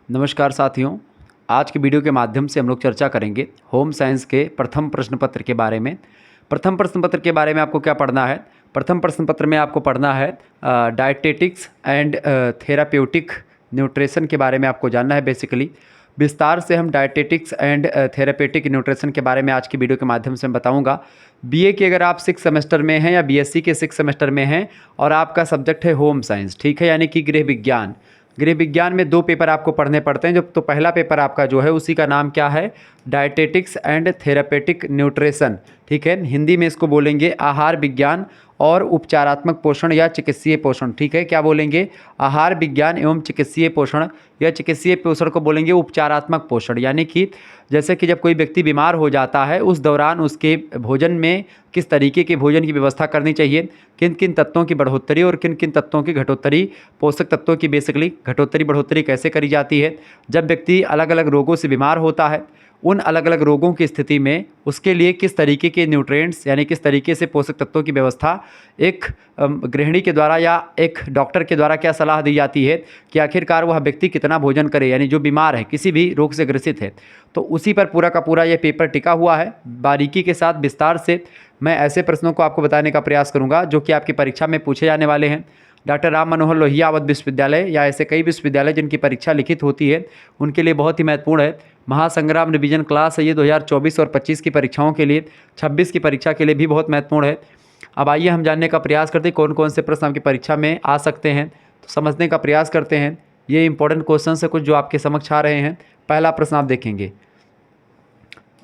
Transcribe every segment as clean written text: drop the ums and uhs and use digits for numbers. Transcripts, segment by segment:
नमस्कार साथियों। आज की वीडियो के माध्यम से हम लोग चर्चा करेंगे होम साइंस के प्रथम प्रश्न पत्र के बारे में। प्रथम प्रश्न पत्र के बारे में आपको क्या पढ़ना है? प्रथम प्रश्न पत्र में आपको पढ़ना है डायटेटिक्स एंड थेराप्यूटिक न्यूट्रिशन के बारे में आपको जानना है। बेसिकली विस्तार से हम डायटेटिक्स एंड थेरापेटिक न्यूट्रिशन के बारे में आज की वीडियो के माध्यम से मैं बताऊंगा। बीए के अगर आप 6 सेमेस्टर में हैं या बीएससी के 6 सेमेस्टर में हैं और आपका सब्जेक्ट है होम साइंस, ठीक है, यानी कि गृह विज्ञान। गृह विज्ञान में 2 पेपर आपको पढ़ने पड़ते हैं। जो तो पहला पेपर आपका जो है उसी का नाम क्या है? डायटेटिक्स एंड थेरापेटिक न्यूट्रिशन, ठीक है। हिंदी में इसको बोलेंगे आहार विज्ञान और उपचारात्मक पोषण या चिकित्सीय पोषण, ठीक है। क्या बोलेंगे? आहार विज्ञान एवं चिकित्सीय पोषण या चिकित्सीय पोषण को बोलेंगे उपचारात्मक पोषण। यानी कि जैसे कि जब कोई व्यक्ति बीमार हो जाता है उस दौरान उसके भोजन में किस तरीके के भोजन की व्यवस्था करनी चाहिए, किन किन तत्वों की बढ़ोतरी और किन किन तत्वों की घटोत्तरी, पोषक तत्वों की बेसिकली घटोत्तरी बढ़ोतरी कैसे करी जाती है। जब व्यक्ति अलग अलग रोगों से बीमार होता है, उन अलग अलग रोगों की स्थिति में उसके लिए किस तरीके के न्यूट्रिएंट्स यानी किस तरीके से पोषक तत्वों की व्यवस्था एक गृहिणी के द्वारा या एक डॉक्टर के द्वारा क्या सलाह दी जाती है कि आखिरकार वह व्यक्ति कितना भोजन करे, यानी जो बीमार है, किसी भी रोग से ग्रसित है। तो उसी पर पूरा का पूरा ये पेपर टिका हुआ है। बारीकी के साथ विस्तार से मैं ऐसे प्रश्नों को आपको बताने का प्रयास करूँगा जो कि आपकी परीक्षा में पूछे जाने वाले हैं। डॉक्टर राम मनोहर लोहिया अवध विश्वविद्यालय या ऐसे कई विश्वविद्यालय जिनकी परीक्षा लिखित होती है उनके लिए बहुत ही महत्वपूर्ण है। महासंग्राम रिवीजन क्लास है ये 2024 और 25 की परीक्षाओं के लिए, 26 की परीक्षा के लिए भी बहुत महत्वपूर्ण है। अब आइए हम जानने का प्रयास करते हैं कौन कौन से प्रश्न आपकी परीक्षा में आ सकते हैं, तो समझने का प्रयास करते हैं। ये इंपॉर्टेंट क्वेश्चन है कुछ जो आपके समक्ष आ रहे हैं। पहला प्रश्न आप देखेंगे,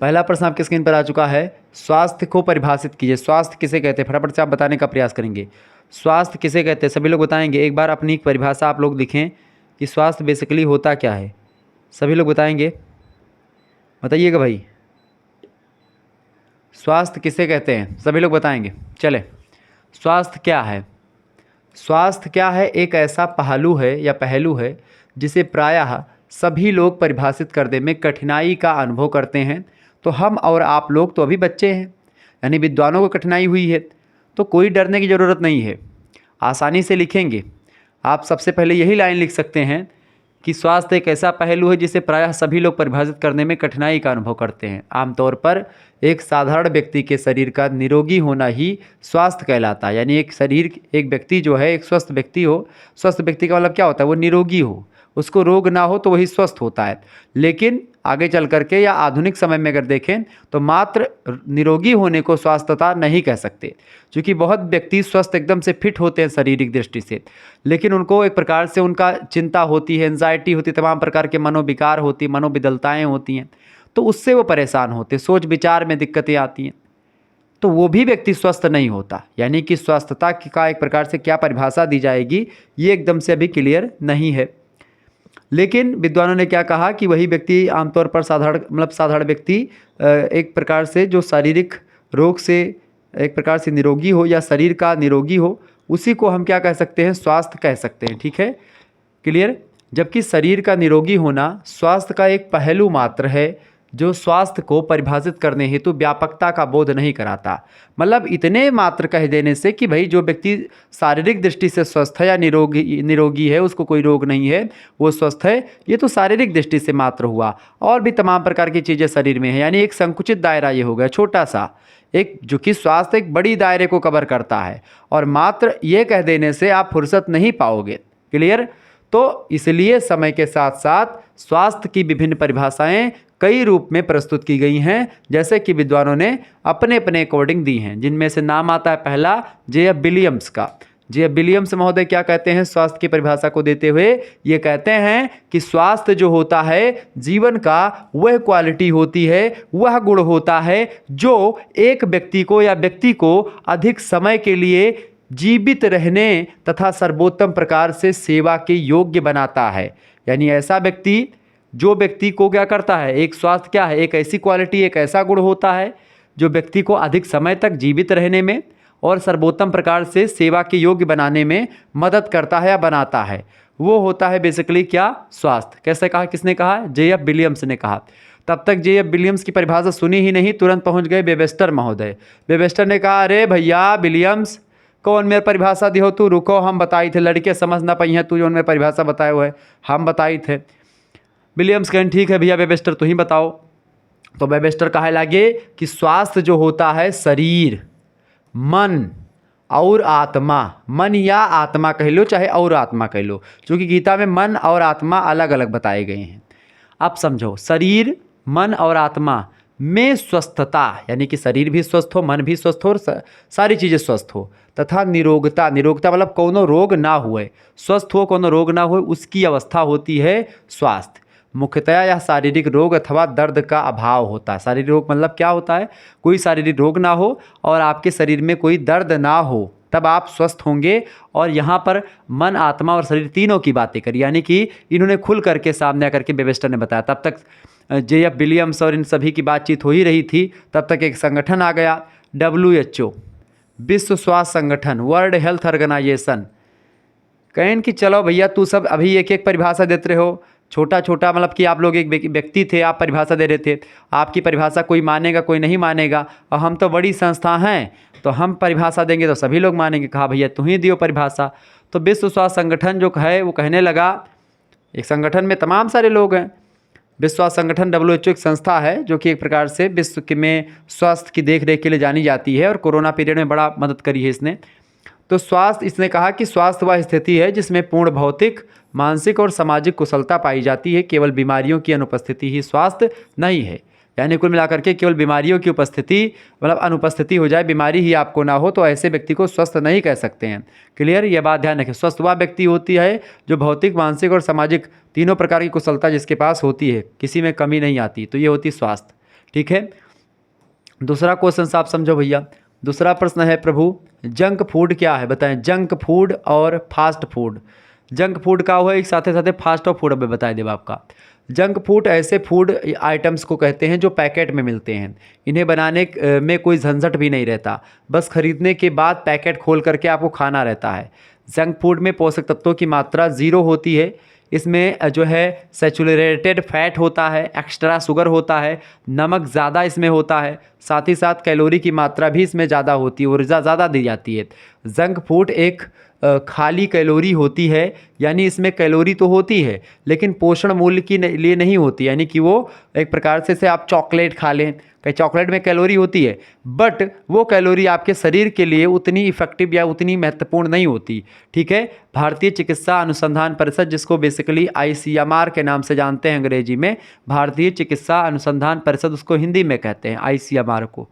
पहला प्रश्न आपके स्क्रीन पर आ चुका है। स्वास्थ्य को परिभाषित कीजिए। स्वास्थ्य किसे कहते हैं? फटाफट से आप बताने का प्रयास करेंगे। स्वास्थ्य किसे कहते हैं? सभी लोग बताएंगे। एक बार अपनी परिभाषा आप लोग लिखें कि स्वास्थ्य बेसिकली होता क्या है। सभी लोग बताएंगे, बताइएगा भाई, स्वास्थ्य किसे कहते हैं? सभी लोग बताएंगे। चले, स्वास्थ्य क्या है? स्वास्थ्य क्या है? एक ऐसा पहलू है जिसे प्रायः सभी लोग परिभाषित करने में कठिनाई का अनुभव करते हैं। तो हम और आप लोग तो अभी बच्चे हैं, यानी विद्वानों को कठिनाई हुई है, तो कोई डरने की ज़रूरत नहीं है, आसानी से लिखेंगे। आप सबसे पहले यही लाइन लिख सकते हैं कि स्वास्थ्य एक ऐसा पहलू है जिसे प्रायः सभी लोग परिभाषित करने में कठिनाई का अनुभव करते हैं। आमतौर पर एक साधारण व्यक्ति के शरीर का निरोगी होना ही स्वास्थ्य कहलाता है। यानी एक व्यक्ति जो है, एक स्वस्थ व्यक्ति हो, स्वस्थ व्यक्ति का मतलब क्या होता है? वो निरोगी हो, उसको रोग ना हो तो वही स्वस्थ होता है। लेकिन आगे चल करके या आधुनिक समय में अगर देखें तो मात्र निरोगी होने को स्वास्थ्यता नहीं कह सकते, क्योंकि बहुत व्यक्ति स्वस्थ एकदम से फिट होते हैं शारीरिक दृष्टि से, लेकिन उनको एक प्रकार से उनका चिंता होती है, एंजाइटी होती है, तमाम प्रकार के मनोविकार होती, मनोविदलताएँ होती हैं, तो उससे वो परेशान होते, सोच विचार में दिक्कतें आती हैं, तो वो भी व्यक्ति स्वस्थ नहीं होता। यानी कि स्वस्थता का एक प्रकार से क्या परिभाषा दी जाएगी ये एकदम से अभी क्लियर नहीं है। लेकिन विद्वानों ने क्या कहा कि वही व्यक्ति आमतौर पर साधारण व्यक्ति एक प्रकार से जो शारीरिक रोग से एक प्रकार से निरोगी हो या शरीर का निरोगी हो, उसी को हम क्या कह सकते हैं? स्वास्थ्य कह सकते हैं, ठीक है, क्लियर। जबकि शरीर का निरोगी होना स्वास्थ्य का एक पहलू मात्र है जो स्वास्थ्य को परिभाषित करने हेतु व्यापकता का बोध नहीं कराता। मतलब इतने मात्र कह देने से कि भाई जो व्यक्ति शारीरिक दृष्टि से स्वस्थ है या निरोगी है, उसको कोई रोग नहीं है, वो स्वस्थ है, ये तो शारीरिक दृष्टि से मात्र हुआ। और भी तमाम प्रकार की चीज़ें शरीर में है, यानी एक संकुचित दायरा ये हो गया, छोटा सा एक, जो कि स्वास्थ्य एक बड़ी दायरे को कवर करता है। और मात्र ये कह देने से आप फुर्सत नहीं पाओगे, क्लियर। तो इसलिए समय के साथ साथ स्वास्थ्य की विभिन्न परिभाषाएं कई रूप में प्रस्तुत की गई हैं, जैसे कि विद्वानों ने अपने अपने अकॉर्डिंग दी हैं, जिनमें से नाम आता है पहला J.F. विलियम्स का। J.F. विलियम्स महोदय क्या कहते हैं स्वास्थ्य की परिभाषा को देते हुए? ये कहते हैं कि स्वास्थ्य जो होता है जीवन का वह क्वालिटी होती है, वह गुण होता है जो एक व्यक्ति को या व्यक्ति को अधिक समय के लिए जीवित रहने तथा सर्वोत्तम प्रकार से सेवा के योग्य बनाता है। यानी ऐसा व्यक्ति, जो व्यक्ति को क्या करता है, एक स्वास्थ्य क्या है? एक ऐसी क्वालिटी, एक ऐसा गुण होता है जो व्यक्ति को अधिक समय तक जीवित रहने में और सर्वोत्तम प्रकार से सेवा के योग्य बनाने में मदद करता है या बनाता है। वो होता है बेसिकली क्या? स्वास्थ्य। कैसे कहा? किसने कहा? J.F. विलियम्स ने कहा। तब तक J.F. विलियम्स की परिभाषा सुनी ही नहीं, तुरंत पहुंच गए वेबस्टर महोदय। वेबस्टर ने कहा, अरे भैया विलियम्स, कौन मेरे परिभाषा दी हो तू, रुको हम बताई थे, लड़के समझ ना पाई हैं तू, जो मेरे परिभाषा बताए हुए हम बताई थे। विलियम्स कहें ठीक है भैया वेबस्टर तू ही बताओ। तो वेबस्टर कहे लगे कि स्वास्थ्य जो होता है शरीर, मन और आत्मा, मन या आत्मा कह लो चाहे और आत्मा कह लो, क्योंकि गीता में मन और आत्मा अलग अलग बताए गए हैं। अब समझो, शरीर, मन और आत्मा में स्वस्थता, यानी कि शरीर भी स्वस्थ हो, मन भी स्वस्थ हो और सारी चीज़ें स्वस्थ हो, तथा निरोगता, निरोगता मतलब कोनो रोग ना हुए, स्वस्थ हो कोनो रोग ना हो, उसकी अवस्था होती है स्वास्थ्य। मुख्यतया यह शारीरिक रोग अथवा दर्द का अभाव होता है। शारीरिक रोग मतलब क्या होता है, कोई शारीरिक रोग ना हो और आपके शरीर में कोई दर्द ना हो, तब आप स्वस्थ होंगे। और यहाँ पर मन, आत्मा और शरीर तीनों की बातें करी, यानी कि इन्होंने खुल करके सामने आकर के वेबस्टर ने बताया। तब तक जे.एफ. विलियम्स और इन सभी की बातचीत हो ही रही थी, तब तक एक संगठन आ गया, WHO, विश्व स्वास्थ्य संगठन, वर्ल्ड हेल्थ ऑर्गेनाइजेशन। कहें कि चलो भैया तू सब अभी एक एक परिभाषा देते रहे हो, छोटा छोटा मतलब कि आप लोग एक व्यक्ति थे, आप परिभाषा दे रहे थे, आपकी परिभाषा कोई मानेगा कोई नहीं मानेगा, और हम तो बड़ी संस्था हैं तो हम परिभाषा देंगे तो सभी लोग मानेंगे। कहा भैया तू ही दियो परिभाषा। तो विश्व स्वास्थ्य संगठन जो है वो कहने लगा, एक संगठन में तमाम सारे लोग हैं, विश्व स्वास्थ्य संगठन WHO एक संस्था है जो कि एक प्रकार से विश्व के में स्वास्थ्य की देखरेख के लिए जानी जाती है और कोरोना पीरियड में बड़ा मदद करी है इसने। तो स्वास्थ्य, इसने कहा कि स्वास्थ्य वह स्थिति है जिसमें पूर्ण भौतिक, मानसिक और सामाजिक कुशलता पाई जाती है, केवल बीमारियों की अनुपस्थिति ही स्वास्थ्य नहीं है। यानी कुल मिलाकर के केवल बीमारियों की उपस्थिति मतलब अनुपस्थिति हो जाए, बीमारी ही आपको ना हो, तो ऐसे व्यक्ति को स्वस्थ नहीं कह सकते हैं। क्लियर, यह बात ध्यान रखें। स्वस्थ वह व्यक्ति होती है जो भौतिक, मानसिक और सामाजिक तीनों प्रकार की कुशलता जिसके पास होती है, किसी में कमी नहीं आती, तो ये होती स्वास्थ्य। ठीक है, दूसरा क्वेश्चन आप समझो भैया। दूसरा प्रश्न है प्रभु, जंक फूड क्या है बताएं। जंक फूड और फास्ट फूड। जंक फूड का हुआ एक साथ साथ फास्ट फूड अब बताए देव आपका। जंक फूड ऐसे फूड आइटम्स को कहते हैं जो पैकेट में मिलते हैं, इन्हें बनाने में कोई झंझट भी नहीं रहता, बस खरीदने के बाद पैकेट खोल करके आपको खाना रहता है। जंक फूड में पोषक तत्वों की मात्रा 0 होती है, इसमें जो है सैचुरेटेड फैट होता है, एक्स्ट्रा शुगर होता है, नमक ज़्यादा इसमें होता है, साथ ही साथ कैलोरी की मात्रा भी इसमें ज़्यादा होती है, ऊर्जा ज़्यादा दी जाती है। जंक फूड एक खाली कैलोरी होती है, यानी इसमें कैलोरी तो होती है लेकिन पोषण मूल्य के लिए नहीं होती, यानी कि वो एक प्रकार से आप चॉकलेट खा लें, कहीं चॉकलेट में कैलोरी होती है बट वो कैलोरी आपके शरीर के लिए उतनी इफेक्टिव या उतनी महत्वपूर्ण नहीं होती। ठीक है, भारतीय चिकित्सा अनुसंधान परिषद, जिसको बेसिकली ICMR के नाम से जानते हैं अंग्रेजी में, भारतीय चिकित्सा अनुसंधान परिषद, उसको हिंदी में कहते हैं ICMR को।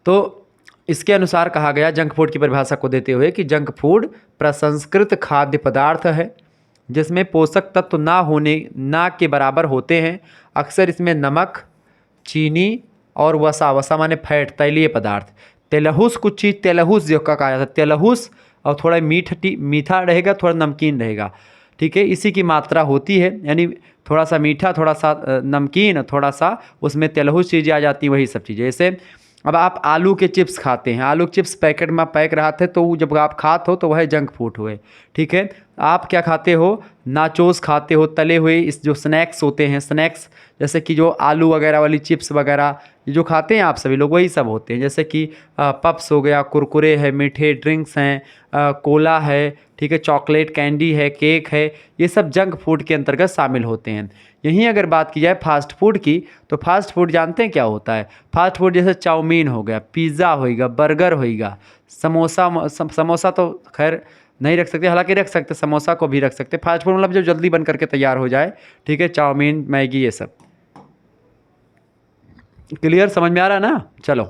तो इसके अनुसार कहा गया जंक फूड की परिभाषा को देते हुए कि जंक फूड प्रसंस्कृत खाद्य पदार्थ है जिसमें पोषक तत्व ना के बराबर होते हैं। अक्सर इसमें नमक, चीनी और वसा माने फैट, तैलीय पदार्थ, तेलहुस, कुछ चीज़ तेलहुस जो कहा जाता है, तेलहुस, और थोड़ा मीठा रहेगा, थोड़ा नमकीन रहेगा। ठीक है, इसी की मात्रा होती है, यानी थोड़ा सा मीठा, थोड़ा सा नमकीन, थोड़ा सा उसमें तेलहुस चीज़ें आ जाती हैं, वही सब चीज़ें। जैसे अब आप आलू के चिप्स खाते हैं, आलू के चिप्स पैकेट में पैक रहते तो जब आप खाते हो तो वह जंक फूड हुए। ठीक है, आप क्या खाते हो, नाचोस खाते हो, तले हुए इस जो स्नैक्स होते हैं, स्नैक्स जैसे कि जो आलू वगैरह वाली चिप्स वगैरह जो खाते हैं आप सभी लोग, वही सब होते हैं। जैसे कि पप्स हो गया, कुरकुरे है, मीठे ड्रिंक्स हैं, कोला है, ठीक है, चॉकलेट, कैंडी है, केक है, ये सब जंक फूड के अंतर्गत शामिल होते हैं। यहीं अगर बात की जाए फास्ट फूड की, तो फास्ट फूड जानते हैं क्या होता है। फास्ट फूड जैसे चाउमीन हो गया, पिज़्ज़ा होगा, बर्गर होगा, समोसा तो खैर नहीं रख सकते, हालांकि रख सकते, समोसा को भी रख सकते। फास्ट फूड मतलब जो जल्दी बन करके तैयार हो जाए। ठीक है, चाउमीन, मैगी, ये सब। क्लियर, समझ में आ रहा है ना। चलो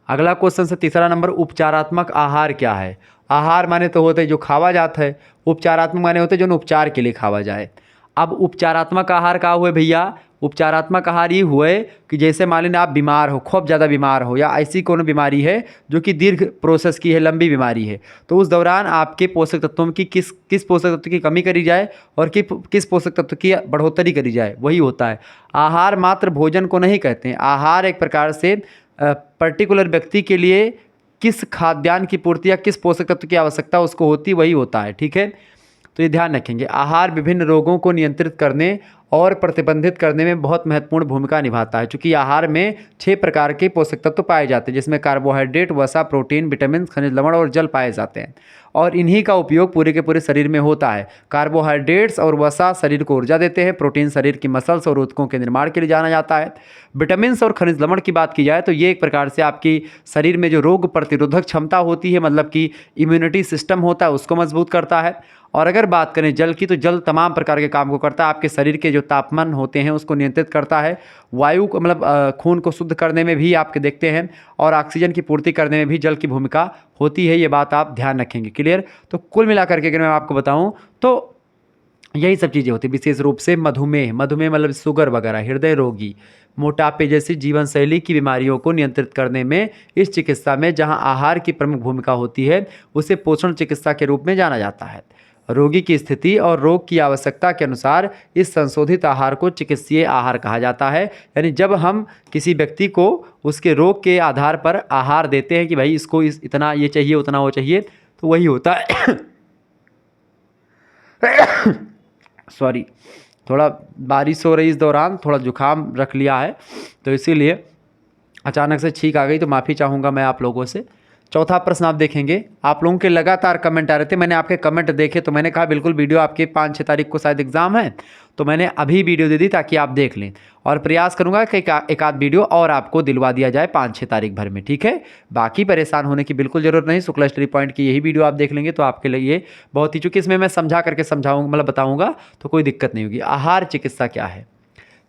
अगला क्वेश्चन से तीसरा नंबर, उपचारात्मक आहार क्या है। आहार माने तो होते जो खावा जाता है, उपचारात्मक माने होते जो उपचार के लिए खावा जाए। अब उपचारात्मक आहार का हुए भैया, उपचारात्मक आहार ये हुए कि जैसे मान लें आप बीमार हो, खूब ज़्यादा बीमार हो, या ऐसी कोनो बीमारी है जो कि दीर्घ प्रोसेस की है, लंबी बीमारी है, तो उस दौरान आपके पोषक तत्वों की किस पोषक तत्व की कमी करी जाए और किस पोषक तत्व की बढ़ोतरी करी जाए, वही होता है आहार। मात्र भोजन को नहीं कहते हैं आहार, एक प्रकार से पर्टिकुलर व्यक्ति के लिए किस खाद्यान्न की पूर्ति या किस पोषक तत्व की आवश्यकता उसको होती, वही होता है। ठीक है, तो ये ध्यान रखेंगे। आहार विभिन्न रोगों को नियंत्रित करने और प्रतिबंधित करने में बहुत महत्वपूर्ण भूमिका निभाता है। चूँकि आहार में 6 प्रकार के पोषक तत्व पाए जाते हैं, जिसमें कार्बोहाइड्रेट, वसा, प्रोटीन, विटामिन, खनिज लवण और जल पाए जाते हैं, और इन्हीं का उपयोग पूरे के पूरे शरीर में होता है। कार्बोहाइड्रेट्स और वसा शरीर को ऊर्जा देते हैं। प्रोटीन शरीर की मसल्स और ऊतकों के निर्माण के लिए जाना जाता है। विटामिन्स और खनिज लवण की बात की जाए तो ये एक प्रकार से आपकी शरीर में जो रोग प्रतिरोधक क्षमता होती है, मतलब कि इम्यूनिटी सिस्टम होता है, उसको मजबूत करता है। और अगर बात करें जल की, तो जल तमाम प्रकार के काम को करता है। आपके शरीर के जो तापमान होते हैं उसको नियंत्रित करता है। वायु को मतलब खून को शुद्ध करने में भी आपके देखते हैं, और ऑक्सीजन की पूर्ति करने में भी जल की भूमिका होती है। ये बात आप ध्यान रखेंगे। क्लियर? तो कुल मिलाकर के अगर मैं आपको बताऊं तो यही सब चीज़ें होती हैं। विशेष रूप से मधुमेह मतलब शुगर वगैरह, हृदय रोगी, मोटापे जैसी जीवन शैली की बीमारियों को नियंत्रित करने में इस चिकित्सा में जहां आहार की प्रमुख भूमिका होती है, उसे पोषण चिकित्सा के रूप में जाना जाता है। रोगी की स्थिति और रोग की आवश्यकता के अनुसार इस संशोधित आहार को चिकित्सीय आहार कहा जाता है। यानी जब हम किसी व्यक्ति को उसके रोग के आधार पर आहार देते हैं कि भाई इसको इतना ये चाहिए, उतना वो चाहिए, तो वही होता है। सॉरी, थोड़ा बारिश हो रही इस दौरान, थोड़ा जुकाम रख लिया है, तो इसीलिए अचानक से छींक आ गई, तो माफ़ी चाहूँगा मैं आप लोगों से। चौथा प्रश्न आप देखेंगे, आप लोगों के लगातार कमेंट आ रहे थे, मैंने आपके कमेंट देखे तो मैंने कहा बिल्कुल वीडियो आपके 5-6 तारीख को शायद एग्ज़ाम है, तो मैंने अभी वीडियो दे दी ताकि आप देख लें, और प्रयास करूंगा कि एक आध वीडियो और आपको दिलवा दिया जाए 5-6 तारीख भर में, ठीक है। बाकी परेशान होने की बिल्कुल ज़रूरत नहीं। शुक्ला स्टडी पॉइंट की यही वीडियो आप देख लेंगे तो आपके लिए ये बहुत ही, चूँकि इसमें मैं समझा करके समझाऊँगा, मतलब बताऊँगा, तो कोई दिक्कत नहीं होगी। आहार चिकित्सा क्या है?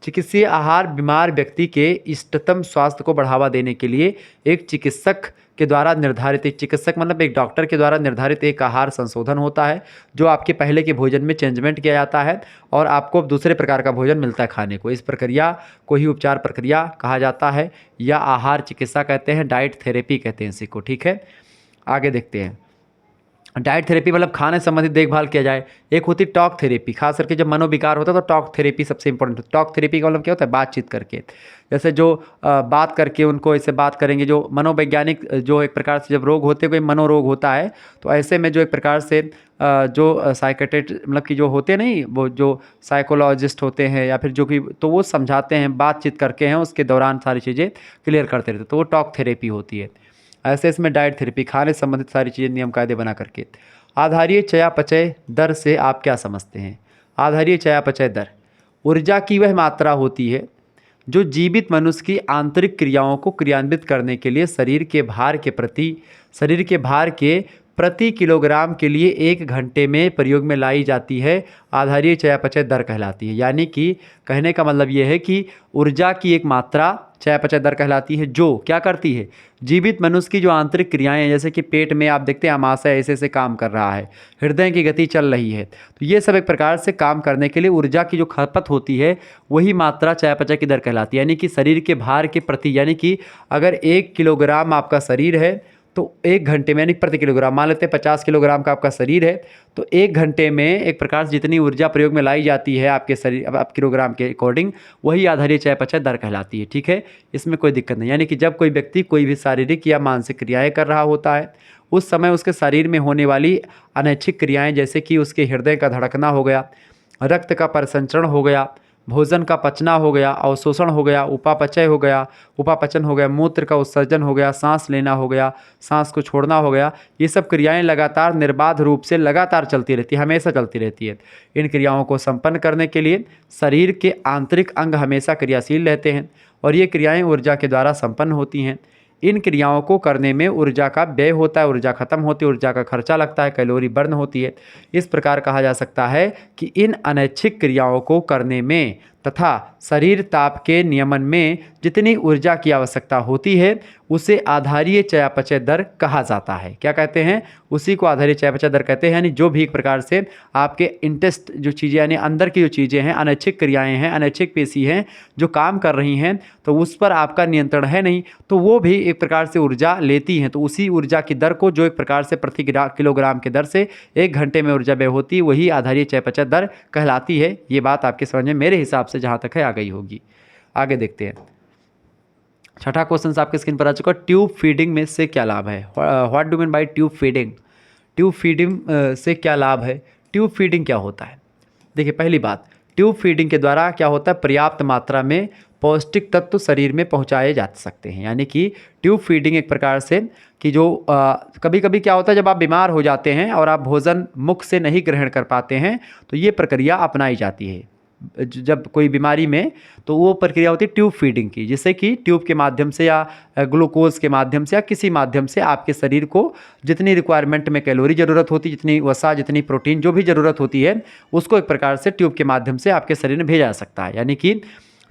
चिकित्सीय आहार बीमार व्यक्ति के इष्टतम स्वास्थ्य को बढ़ावा देने के लिए एक चिकित्सक के द्वारा निर्धारित, एक चिकित्सक मतलब एक डॉक्टर के द्वारा निर्धारित एक आहार संशोधन होता है, जो आपके पहले के भोजन में चेंजमेंट किया जाता है और आपको दूसरे प्रकार का भोजन मिलता है खाने को। इस प्रक्रिया को ही उपचार प्रक्रिया कहा जाता है, या आहार चिकित्सा कहते हैं, डाइट थेरेपी कहते हैं इसी को, ठीक है। आगे देखते हैं। डाइट थेरेपी मतलब खाने संबंधित देखभाल किया जाए। एक होती टॉक थेरेपी, खास करके जब मनोविकार होता है तो टॉक थेरेपी सबसे इंपॉर्टेंट होती है। टॉक थेरेपी का मतलब क्या होता है? बातचीत करके, जैसे जो बात करके उनको ऐसे बात करेंगे, जो मनोवैज्ञानिक जो एक प्रकार से जब रोग होते हैं, कोई मनोरोग होता है, तो ऐसे में जो एक प्रकार से जो साइकेट्रिस्ट मतलब कि जो होते नहीं, वो जो साइकोलॉजिस्ट होते हैं या फिर जो कि, तो वो समझाते हैं, बातचीत करके हैं, उसके दौरान सारी चीज़ें क्लियर करते रहते हैं, तो वो टॉक थेरेपी होती है। ऐसे इसमें डाइट थेरेपी, खाने संबंधित सारी चीज़ें नियम कायदे बना करके। आधारीय चयापचय दर से आप क्या समझते हैं? आधारीय चयापचय दर ऊर्जा की वह मात्रा होती है जो जीवित मनुष्य की आंतरिक क्रियाओं को क्रियान्वित करने के लिए शरीर के भार के प्रति किलोग्राम के लिए 1 घंटे में प्रयोग में लाई जाती है, आधारीय चयापचय दर कहलाती है। यानी कि कहने का मतलब ये है कि ऊर्जा की एक मात्रा चयापचय दर कहलाती है, जो क्या करती है? जीवित मनुष्य की जो आंतरिक क्रियाएं हैं, जैसे कि पेट में आप देखते हैं आमाशय ऐसे ऐसे काम कर रहा है, हृदय की गति चल रही है, तो ये सब एक प्रकार से काम करने के लिए ऊर्जा की जो खपत होती है, वही मात्रा चयापचय की दर कहलाती है। यानी कि शरीर के भार के प्रति, यानी कि अगर 1 किलोग्राम आपका शरीर है तो 1 घंटे में, यानी प्रति किलोग्राम, मान लेते हैं 50 किलोग्राम का आपका शरीर है, तो 1 घंटे में एक प्रकार से जितनी ऊर्जा प्रयोग में लाई जाती है आपके शरीर, अब आप किलोग्राम के अकॉर्डिंग, वही आधारीय चयापचय दर कहलाती है, ठीक है। इसमें कोई दिक्कत नहीं। यानी कि जब कोई व्यक्ति कोई भी शारीरिक या मानसिक क्रियाएं कर रहा होता है, उस समय उसके शरीर में होने वाली अनैच्छिक क्रियाएँ, जैसे कि उसके हृदय का धड़कना हो गया, रक्त का परिसंचरण हो गया, भोजन का पचना हो गया, अवशोषण हो गया, उपापचन हो गया, मूत्र का उत्सर्जन हो गया, सांस लेना हो गया, सांस को छोड़ना हो गया, ये सब क्रियाएं लगातार निर्बाध रूप से लगातार चलती रहती है, हमेशा चलती रहती है। इन क्रियाओं को संपन्न करने के लिए शरीर के आंतरिक अंग हमेशा क्रियाशील रहते हैं और ये क्रियाएँ ऊर्जा के द्वारा संपन्न होती हैं। इन क्रियाओं को करने में ऊर्जा का व्यय होता है, ऊर्जा खत्म होती है, ऊर्जा का खर्चा लगता है, कैलोरी बर्न होती है। इस प्रकार कहा जा सकता है कि इन अनैच्छिक क्रियाओं को करने में तथा शरीर ताप के नियमन में जितनी ऊर्जा की आवश्यकता होती है, उसे आधारीय चयापचय दर कहा जाता है। क्या कहते हैं? उसी को आधारीय चयापचय दर कहते हैं। यानी जो भी एक प्रकार से आपके इंटेस्ट जो चीज़ें, यानी अंदर की जो चीज़ें हैं, अनैच्छिक क्रियाएं हैं, अनैच्छिक पेशी हैं जो काम कर रही हैं, तो उस पर आपका नियंत्रण है नहीं, तो वो भी एक प्रकार से ऊर्जा लेती हैं। तो उसी ऊर्जा की दर को, जो एक प्रकार से प्रति किलोग्राम के दर से 1 घंटे में ऊर्जा व्यय होती है, वही आधारीय चयापचय दर कहलाती है। ये बात आपके समझ में मेरे हिसाब से जहाँ तक है आ गई होगी। आगे देखते हैं। छठा क्वेश्चन आपके स्क्रीन पर आ चुका। ट्यूब फीडिंग में से क्या लाभ है? What do mean by tube feeding? Tube feeding से क्या लाभ है? ट्यूब फीडिंग क्या होता है? देखिए, पहली बात, ट्यूब फीडिंग के द्वारा क्या होता है, पर्याप्त मात्रा में पौष्टिक तत्व शरीर में पहुंचाए जा सकते हैं। यानी कि ट्यूब फीडिंग एक प्रकार से कि जो कभी कभी क्या होता है, जब आप बीमार हो जाते हैं और आप भोजन मुख से नहीं ग्रहण कर पाते हैं, तो ये प्रक्रिया अपनाई जाती है जब कोई बीमारी में, तो वो प्रक्रिया होती है ट्यूब फीडिंग की, जिससे कि ट्यूब के माध्यम से या ग्लूकोज के माध्यम से या किसी माध्यम से आपके शरीर को जितनी रिक्वायरमेंट में कैलोरी ज़रूरत होती है, जितनी वसा, जितनी प्रोटीन जो भी ज़रूरत होती है, उसको एक प्रकार से ट्यूब के माध्यम से आपके शरीर में भेजा जा सकता है। यानी कि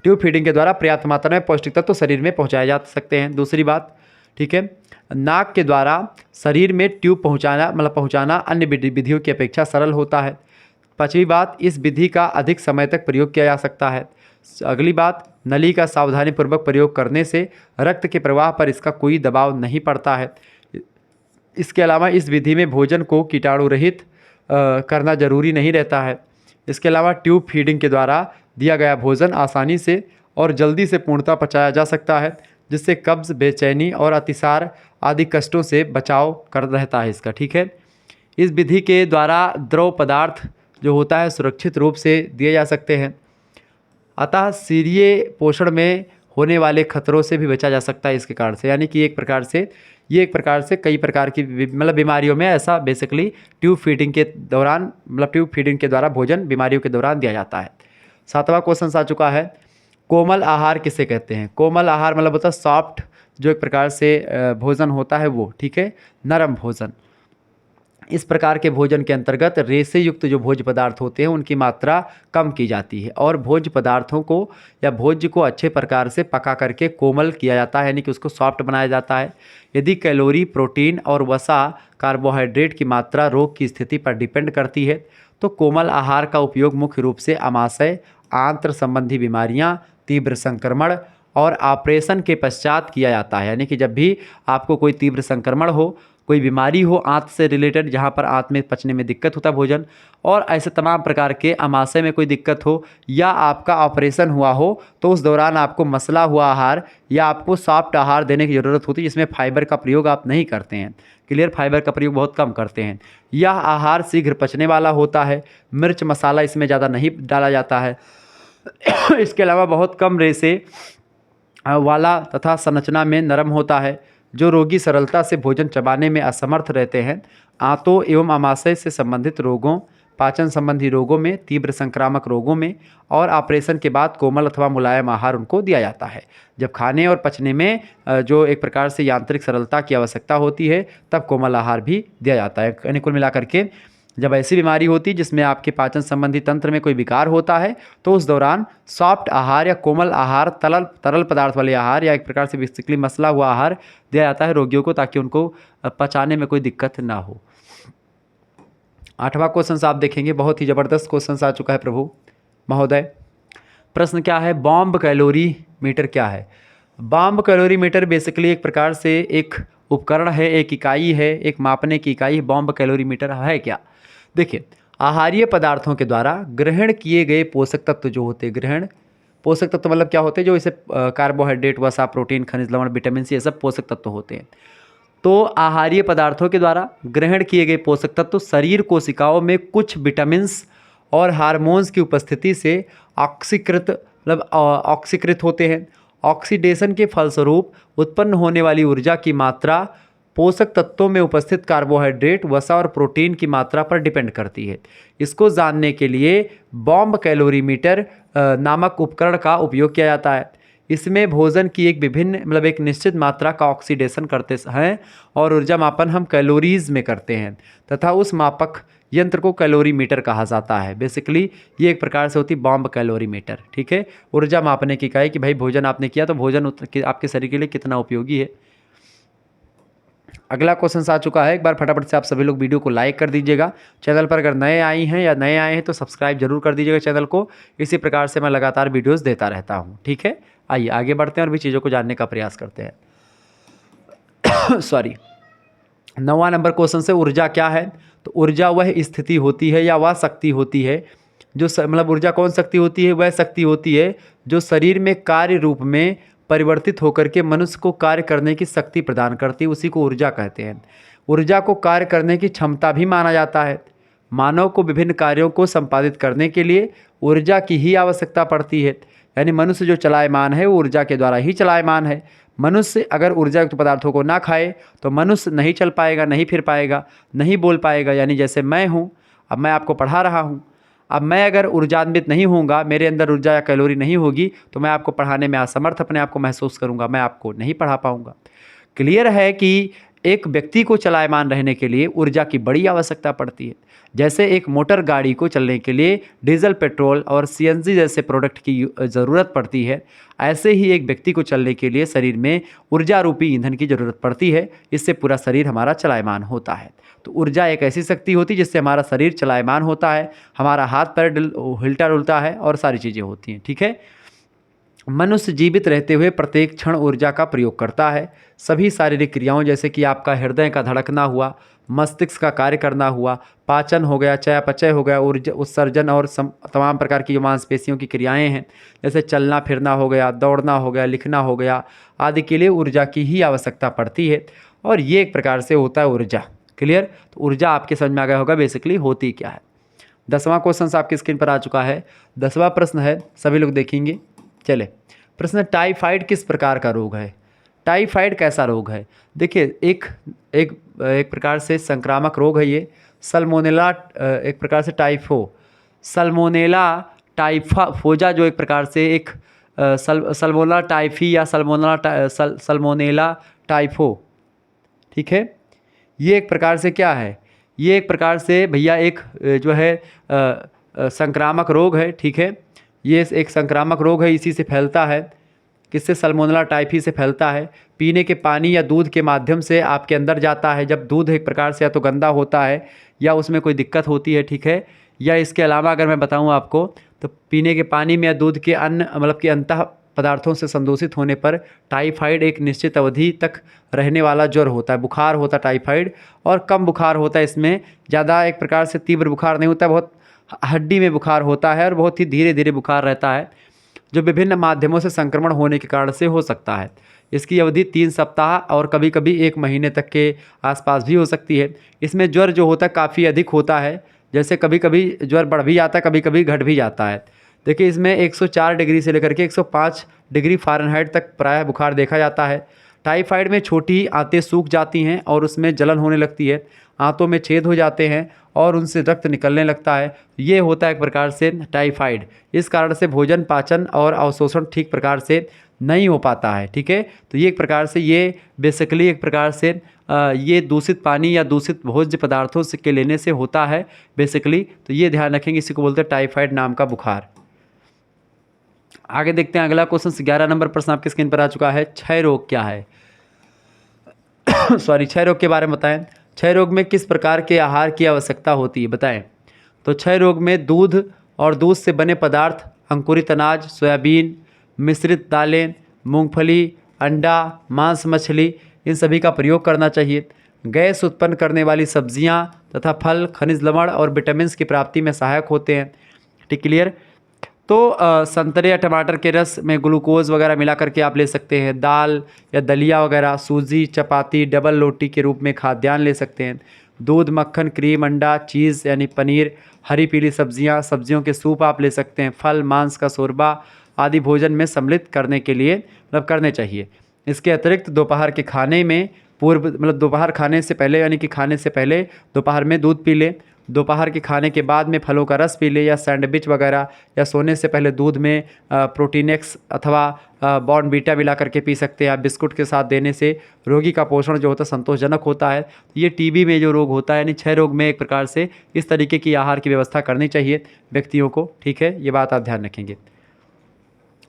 ट्यूब फीडिंग के द्वारा पर्याप्त मात्रा में पौष्टिक तत्व तो शरीर में पहुँचाए जा सकते हैं। दूसरी बात, ठीक है, नाक के द्वारा शरीर में ट्यूब पहुँचाना अन्य विधियों की अपेक्षा सरल होता है। पांचवी बात, इस विधि का अधिक समय तक प्रयोग किया जा सकता है। अगली बात, नली का सावधानीपूर्वक प्रयोग करने से रक्त के प्रवाह पर इसका कोई दबाव नहीं पड़ता है। इसके अलावा इस विधि में भोजन को कीटाणु रहित करना जरूरी नहीं रहता है। इसके अलावा ट्यूब फीडिंग के द्वारा दिया गया भोजन आसानी से और जल्दी से पूर्णतः पचाया जा सकता है, जिससे कब्ज, बेचैनी और अतिसार आदि कष्टों से बचाव कर रहता है इसका, ठीक है। इस विधि के द्वारा द्रव पदार्थ जो होता है सुरक्षित रूप से दिए जा सकते हैं, अतः सीरिये पोषण में होने वाले खतरों से भी बचा जा सकता है इसके कारण से। यानी कि एक प्रकार से कई प्रकार की बीमारियों में ऐसा बेसिकली ट्यूब फीडिंग के दौरान ट्यूब फीडिंग के द्वारा भोजन बीमारियों के दौरान दिया जाता है। 7वां क्वेश्चन आ चुका है, कोमल आहार किसे कहते हैं। कोमल आहार मतलब होता है सॉफ्ट, जो एक प्रकार से भोजन होता है वो, ठीक है, नरम भोजन। इस प्रकार के भोजन के अंतर्गत रेशे युक्त जो भोज्य पदार्थ होते हैं उनकी मात्रा कम की जाती है और भोज्य पदार्थों को या भोज्य को अच्छे प्रकार से पका करके कोमल किया जाता है, यानी कि उसको सॉफ्ट बनाया जाता है। यदि कैलोरी, प्रोटीन और वसा, कार्बोहाइड्रेट की मात्रा रोग की स्थिति पर डिपेंड करती है, तो कोमल आहार का उपयोग मुख्य रूप से आमाशय, आंत्र संबंधी बीमारियाँ, तीव्र संक्रमण और ऑपरेशन के पश्चात किया जाता है। यानी कि जब भी आपको कोई तीव्र संक्रमण हो, कोई बीमारी हो आंत से रिलेटेड, जहाँ पर आंत में पचने में दिक्कत होता है भोजन, और ऐसे तमाम प्रकार के आमाशय में कोई दिक्कत हो या आपका ऑपरेशन हुआ हो, तो उस दौरान आपको मसला हुआ आहार या आपको सॉफ्ट आहार देने की ज़रूरत होती है, जिसमें फाइबर का प्रयोग आप नहीं करते हैं, क्लियर, फाइबर का प्रयोग बहुत कम करते हैं। यह आहार शीघ्र पचने वाला होता है, मिर्च मसाला इसमें ज़्यादा नहीं डाला जाता है। इसके अलावा बहुत कम रेशे वाला तथा संरचना में नरम होता है, जो रोगी सरलता से भोजन चबाने में असमर्थ रहते हैं। आंतों एवं आमाशय से संबंधित रोगों, पाचन संबंधी रोगों में, तीव्र संक्रामक रोगों में और ऑपरेशन के बाद कोमल अथवा मुलायम आहार उनको दिया जाता है। जब खाने और पचने में जो एक प्रकार से यांत्रिक सरलता की आवश्यकता होती है, तब कोमल आहार भी दिया जाता है। यानी कुल मिलाकर के जब ऐसी बीमारी होती है जिसमें आपके पाचन संबंधी तंत्र में कोई विकार होता है, तो उस दौरान सॉफ्ट आहार या कोमल आहार, तरल पदार्थ वाले आहार या एक प्रकार से बेसिकली मसला हुआ आहार दिया जाता है रोगियों को, ताकि उनको पचाने में कोई दिक्कत ना हो। 8वां क्वेश्चन आप देखेंगे, बहुत ही ज़बरदस्त क्वेश्चन आ चुका है प्रभु महोदय। प्रश्न क्या है, बॉम्ब कैलोरी मीटर क्या है। बॉम्ब कैलोरी मीटर बेसिकली एक प्रकार से एक उपकरण है, एक इकाई है, एक मापने की इकाई। बॉम्ब कैलोरी मीटर है क्या। देखिए, आहारीय पदार्थों के द्वारा ग्रहण किए गए पोषक तत्व जो होते हैं, पोषक तत्व मतलब क्या होते हैं, जो इसे कार्बोहाइड्रेट, वसा, प्रोटीन, खनिज लवण, विटामिन सी, ये सब पोषक तत्व होते हैं। तो आहारीय पदार्थों के द्वारा ग्रहण किए गए पोषक तत्व शरीर कोशिकाओं में कुछ विटामिन्स और हार्मोन्स की उपस्थिति से ऑक्सीकृत होते हैं। ऑक्सीडेशन के फलस्वरूप उत्पन्न होने वाली ऊर्जा की मात्रा पोषक तत्वों में उपस्थित कार्बोहाइड्रेट, वसा और प्रोटीन की मात्रा पर डिपेंड करती है। इसको जानने के लिए बॉम्ब कैलोरीमीटर नामक उपकरण का उपयोग किया जाता है। इसमें भोजन की एक निश्चित मात्रा का ऑक्सीडेशन करते हैं और ऊर्जा मापन हम कैलोरीज में करते हैं तथा उस मापक यंत्र को कैलोरीमीटर कहा जाता है। बेसिकली ये एक प्रकार से होती बॉम्ब कैलोरीमीटर, ठीक है, ऊर्जा मापने की इकाई कि भाई भोजन आपने किया तो भोजन आपके शरीर के लिए कितना उपयोगी है। अगला क्वेश्चन आ चुका है, एक बार फटाफट से आप सभी लोग वीडियो को लाइक कर दीजिएगा। चैनल पर अगर नए आए हैं तो सब्सक्राइब जरूर कर दीजिएगा चैनल को। इसी प्रकार से मैं लगातार वीडियोस देता रहता हूं, ठीक है। आइए आगे बढ़ते हैं और भी चीज़ों को जानने का प्रयास करते हैं। सॉरी, 9वां नंबर क्वेश्चन से ऊर्जा क्या है। तो ऊर्जा वह स्थिति होती है या वह शक्ति होती है जो ऊर्जा कौन शक्ति होती है, वह शक्ति होती है जो शरीर में कार्य रूप में परिवर्तित होकर के मनुष्य को कार्य करने की शक्ति प्रदान करती है, उसी को ऊर्जा कहते हैं। ऊर्जा को कार्य करने की क्षमता भी माना जाता है। मानव को विभिन्न कार्यों को संपादित करने के लिए ऊर्जा की ही आवश्यकता पड़ती है। यानी मनुष्य जो चलायमान है वो ऊर्जा के द्वारा ही चलायमान है। मनुष्य अगर ऊर्जा युक्त पदार्थों को ना खाए तो मनुष्य नहीं चल पाएगा, नहीं फिर पाएगा, नहीं बोल पाएगा। यानी जैसे मैं हूँ, अब मैं आपको पढ़ा रहा हूँ, अब मैं अगर ऊर्जान्वित नहीं होऊंगा, मेरे अंदर ऊर्जा या कैलोरी नहीं होगी, तो मैं आपको पढ़ाने में असमर्थ अपने आप को महसूस करूंगा, मैं आपको नहीं पढ़ा पाऊंगा। क्लियर है कि एक व्यक्ति को चलायमान रहने के लिए ऊर्जा की बड़ी आवश्यकता पड़ती है। जैसे एक मोटर गाड़ी को चलने के लिए डीजल, पेट्रोल और सीएनजी जैसे प्रोडक्ट की ज़रूरत पड़ती है, ऐसे ही एक व्यक्ति को चलने के लिए शरीर में ऊर्जा रूपी ईंधन की ज़रूरत पड़ती है। इससे पूरा शरीर हमारा चलायमान होता है। तो ऊर्जा एक ऐसी शक्ति होती है जिससे हमारा शरीर चलायमान होता है, हमारा हाथ पैर हिलता डुलता है और सारी चीज़ें होती हैं। ठीक है। मनुष्य जीवित रहते हुए प्रत्येक क्षण ऊर्जा का प्रयोग करता है। सभी शारीरिक क्रियाओं जैसे कि आपका हृदय का धड़कना हुआ, मस्तिष्क का कार्य करना हुआ, पाचन हो गया, चयापचय हो गया, ऊर्जा उत्सर्जन और तमाम प्रकार की जो मांसपेशियों की क्रियाएं हैं, जैसे चलना फिरना हो गया, दौड़ना हो गया, लिखना हो गया, आदि के लिए ऊर्जा की ही आवश्यकता पड़ती है। और ये एक प्रकार से होता है ऊर्जा। क्लियर। तो ऊर्जा आपके समझ में आ गया होगा बेसिकली होती क्या है। 10वां क्वेश्चन आपकी स्क्रीन पर आ चुका है। 10वां प्रश्न है, सभी लोग देखेंगे। चले, प्रश्न टाइफाइड किस प्रकार का रोग है? टाइफाइड कैसा रोग है? देखिए, एक एक एक प्रकार से संक्रामक रोग है ये। सल्मोनेला, एक प्रकार से सल्मोनेला टाइफोजा, जो एक प्रकार से एक सल्मोनेला टाइफी या सल्मोनेला टाइफो, ठीक है। ये एक प्रकार से क्या है? ये एक प्रकार से भैया एक जो है संक्रामक रोग है। ठीक है। ये एक संक्रामक रोग है, इसी से फैलता है। किससे? सल्मोनेला टाइफी से फैलता है। पीने के पानी या दूध के माध्यम से आपके अंदर जाता है। जब दूध एक प्रकार से या तो गंदा होता है या उसमें कोई दिक्कत होती है, ठीक है, या इसके अलावा अगर मैं बताऊं आपको तो पीने के पानी में या दूध के अन्य मतलब कि अंतः पदार्थों से संदूषित होने पर टाइफाइड एक निश्चित अवधि तक रहने वाला ज्वर होता है, बुखार होता है टाइफाइड, और कम बुखार होता है। इसमें ज़्यादा एक प्रकार से तीव्र बुखार नहीं होता, बहुत हड्डी में बुखार होता है और बहुत ही धीरे धीरे बुखार रहता है, जो विभिन्न माध्यमों से संक्रमण होने के कारण से हो सकता है। इसकी अवधि 3 सप्ताह और कभी कभी 1 महीने तक के आसपास भी हो सकती है। इसमें ज्वर जो होता है काफ़ी अधिक होता है, जैसे कभी कभी ज्वर बढ़ भी जाता है, कभी कभी घट भी जाता है। देखिए, इसमें 104 डिग्री से लेकर के 105 डिग्री फ़ारेनहाइट तक प्रायः बुखार देखा जाता है। टाइफाइड में छोटी आंतें सूख जाती हैं और उसमें जलन होने लगती है, आंतों में छेद हो जाते हैं और उनसे रक्त निकलने लगता है। ये होता है एक प्रकार से टाइफाइड। इस कारण से भोजन, पाचन और अवशोषण ठीक प्रकार से नहीं हो पाता है। ठीक है। तो ये एक प्रकार से ये बेसिकली एक प्रकार से ये दूषित पानी या दूषित भोज्य पदार्थों से के लेने से होता है बेसिकली। तो ये ध्यान रखेंगे, इसी को बोलते हैं टाइफाइड नाम का बुखार। आगे देखते हैं अगला क्वेश्चन। 11 नंबर प्रश्न आपकी स्क्रीन पर आ चुका है। क्षय रोग क्या है? सॉरी, क्षय रोग के बारे में बताएं। क्षय रोग में किस प्रकार के आहार की आवश्यकता होती है, बताएं। तो क्षय रोग में दूध और दूध से बने पदार्थ, अंकुरित अनाज, सोयाबीन, मिश्रित दालें, मूंगफली, अंडा, मांस, मछली, इन सभी का प्रयोग करना चाहिए। गैस उत्पन्न करने वाली सब्जियां तथा फल खनिज लवण और विटामिन की प्राप्ति में सहायक होते हैं। ठीक, क्लियर। तो संतरे या टमाटर के रस में ग्लूकोज वगैरह मिला करके आप ले सकते हैं। दाल या दलिया वगैरह, सूजी, चपाती, डबल रोटी के रूप में खाद्यान्न ले सकते हैं। दूध, मक्खन, क्रीम, अंडा, चीज़ यानी पनीर, हरी पीली सब्जियां, सब्जियों के सूप आप ले सकते हैं। फल, मांस का शोरबा आदि भोजन में सम्मिलित करने के लिए मतलब करने चाहिए। इसके अतिरिक्त दोपहर के खाने में पूर्व मतलब दोपहर खाने से पहले यानी कि खाने से पहले दोपहर में दूध पी लें। दोपहर के खाने के बाद में फलों का रस पी ले, या सैंडविच वगैरह, या सोने से पहले दूध में प्रोटीनेक्स अथवा बॉर्नवीटा मिला करके पी सकते हैं आप। बिस्कुट के साथ देने से रोगी का पोषण जो होता है संतोषजनक होता है। ये टीबी में जो रोग होता है यानी क्षय रोग में एक प्रकार से इस तरीके की आहार की व्यवस्था करनी चाहिए व्यक्तियों को। ठीक है, ये बात आप ध्यान रखेंगे।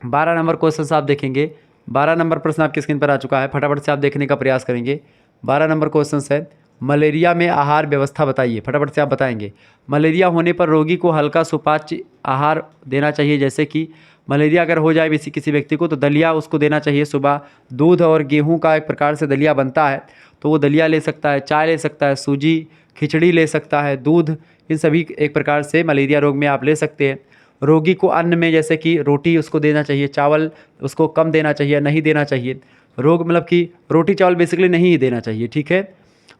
12 नंबर क्वेश्चन आप देखेंगे। 12 नंबर प्रश्न आपकी स्क्रीन पर आ चुका है, फटाफट से आप देखने का प्रयास करेंगे। 12 नंबर क्वेश्चन है, मलेरिया में आहार व्यवस्था बताइए। फटाफट से आप बताएंगे। मलेरिया होने पर रोगी को हल्का सुपाच्य आहार देना चाहिए। जैसे कि मलेरिया अगर हो जाए किसी व्यक्ति को तो दलिया उसको देना चाहिए सुबह। दूध और गेहूं का एक प्रकार से दलिया बनता है, तो वो दलिया ले सकता है, चाय ले सकता है, सूजी खिचड़ी ले सकता है, दूध, इन सभी एक प्रकार से मलेरिया रोग में आप ले सकते हैं। रोगी को अन्न में जैसे कि रोटी उसको देना चाहिए, चावल उसको कम देना चाहिए, नहीं देना चाहिए। रोग मतलब कि रोटी चावल बेसिकली नहीं ही देना चाहिए। ठीक है।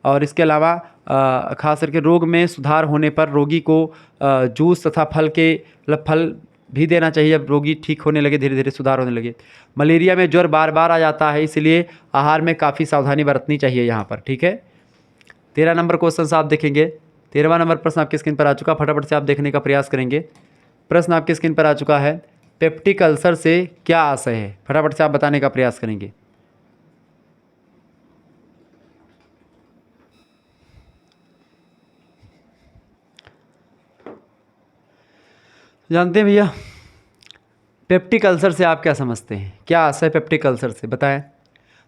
और इसके अलावा खास करके रोग में सुधार होने पर रोगी को जूस तथा फल भी देना चाहिए जब रोगी ठीक होने लगे, धीरे धीरे सुधार होने लगे। मलेरिया में ज्वर बार बार आ जाता है, इसलिए आहार में काफ़ी सावधानी बरतनी चाहिए यहाँ पर, ठीक है। 13 नंबर क्वेश्चन आप देखेंगे। 13वां नंबर प्रश्न आपकी स्क्रीन पर आ चुका, फटाफट से आप देखने का प्रयास करेंगे। प्रश्न आपकी स्क्रीन पर आ चुका है, पेप्टिक अल्सर से क्या आशय है? फटाफट से आप बताने का प्रयास करेंगे। जानते हैं भैया पेप्टिक अल्सर से आप क्या समझते हैं? क्या आशय पेप्टिक अल्सर से, बताएं।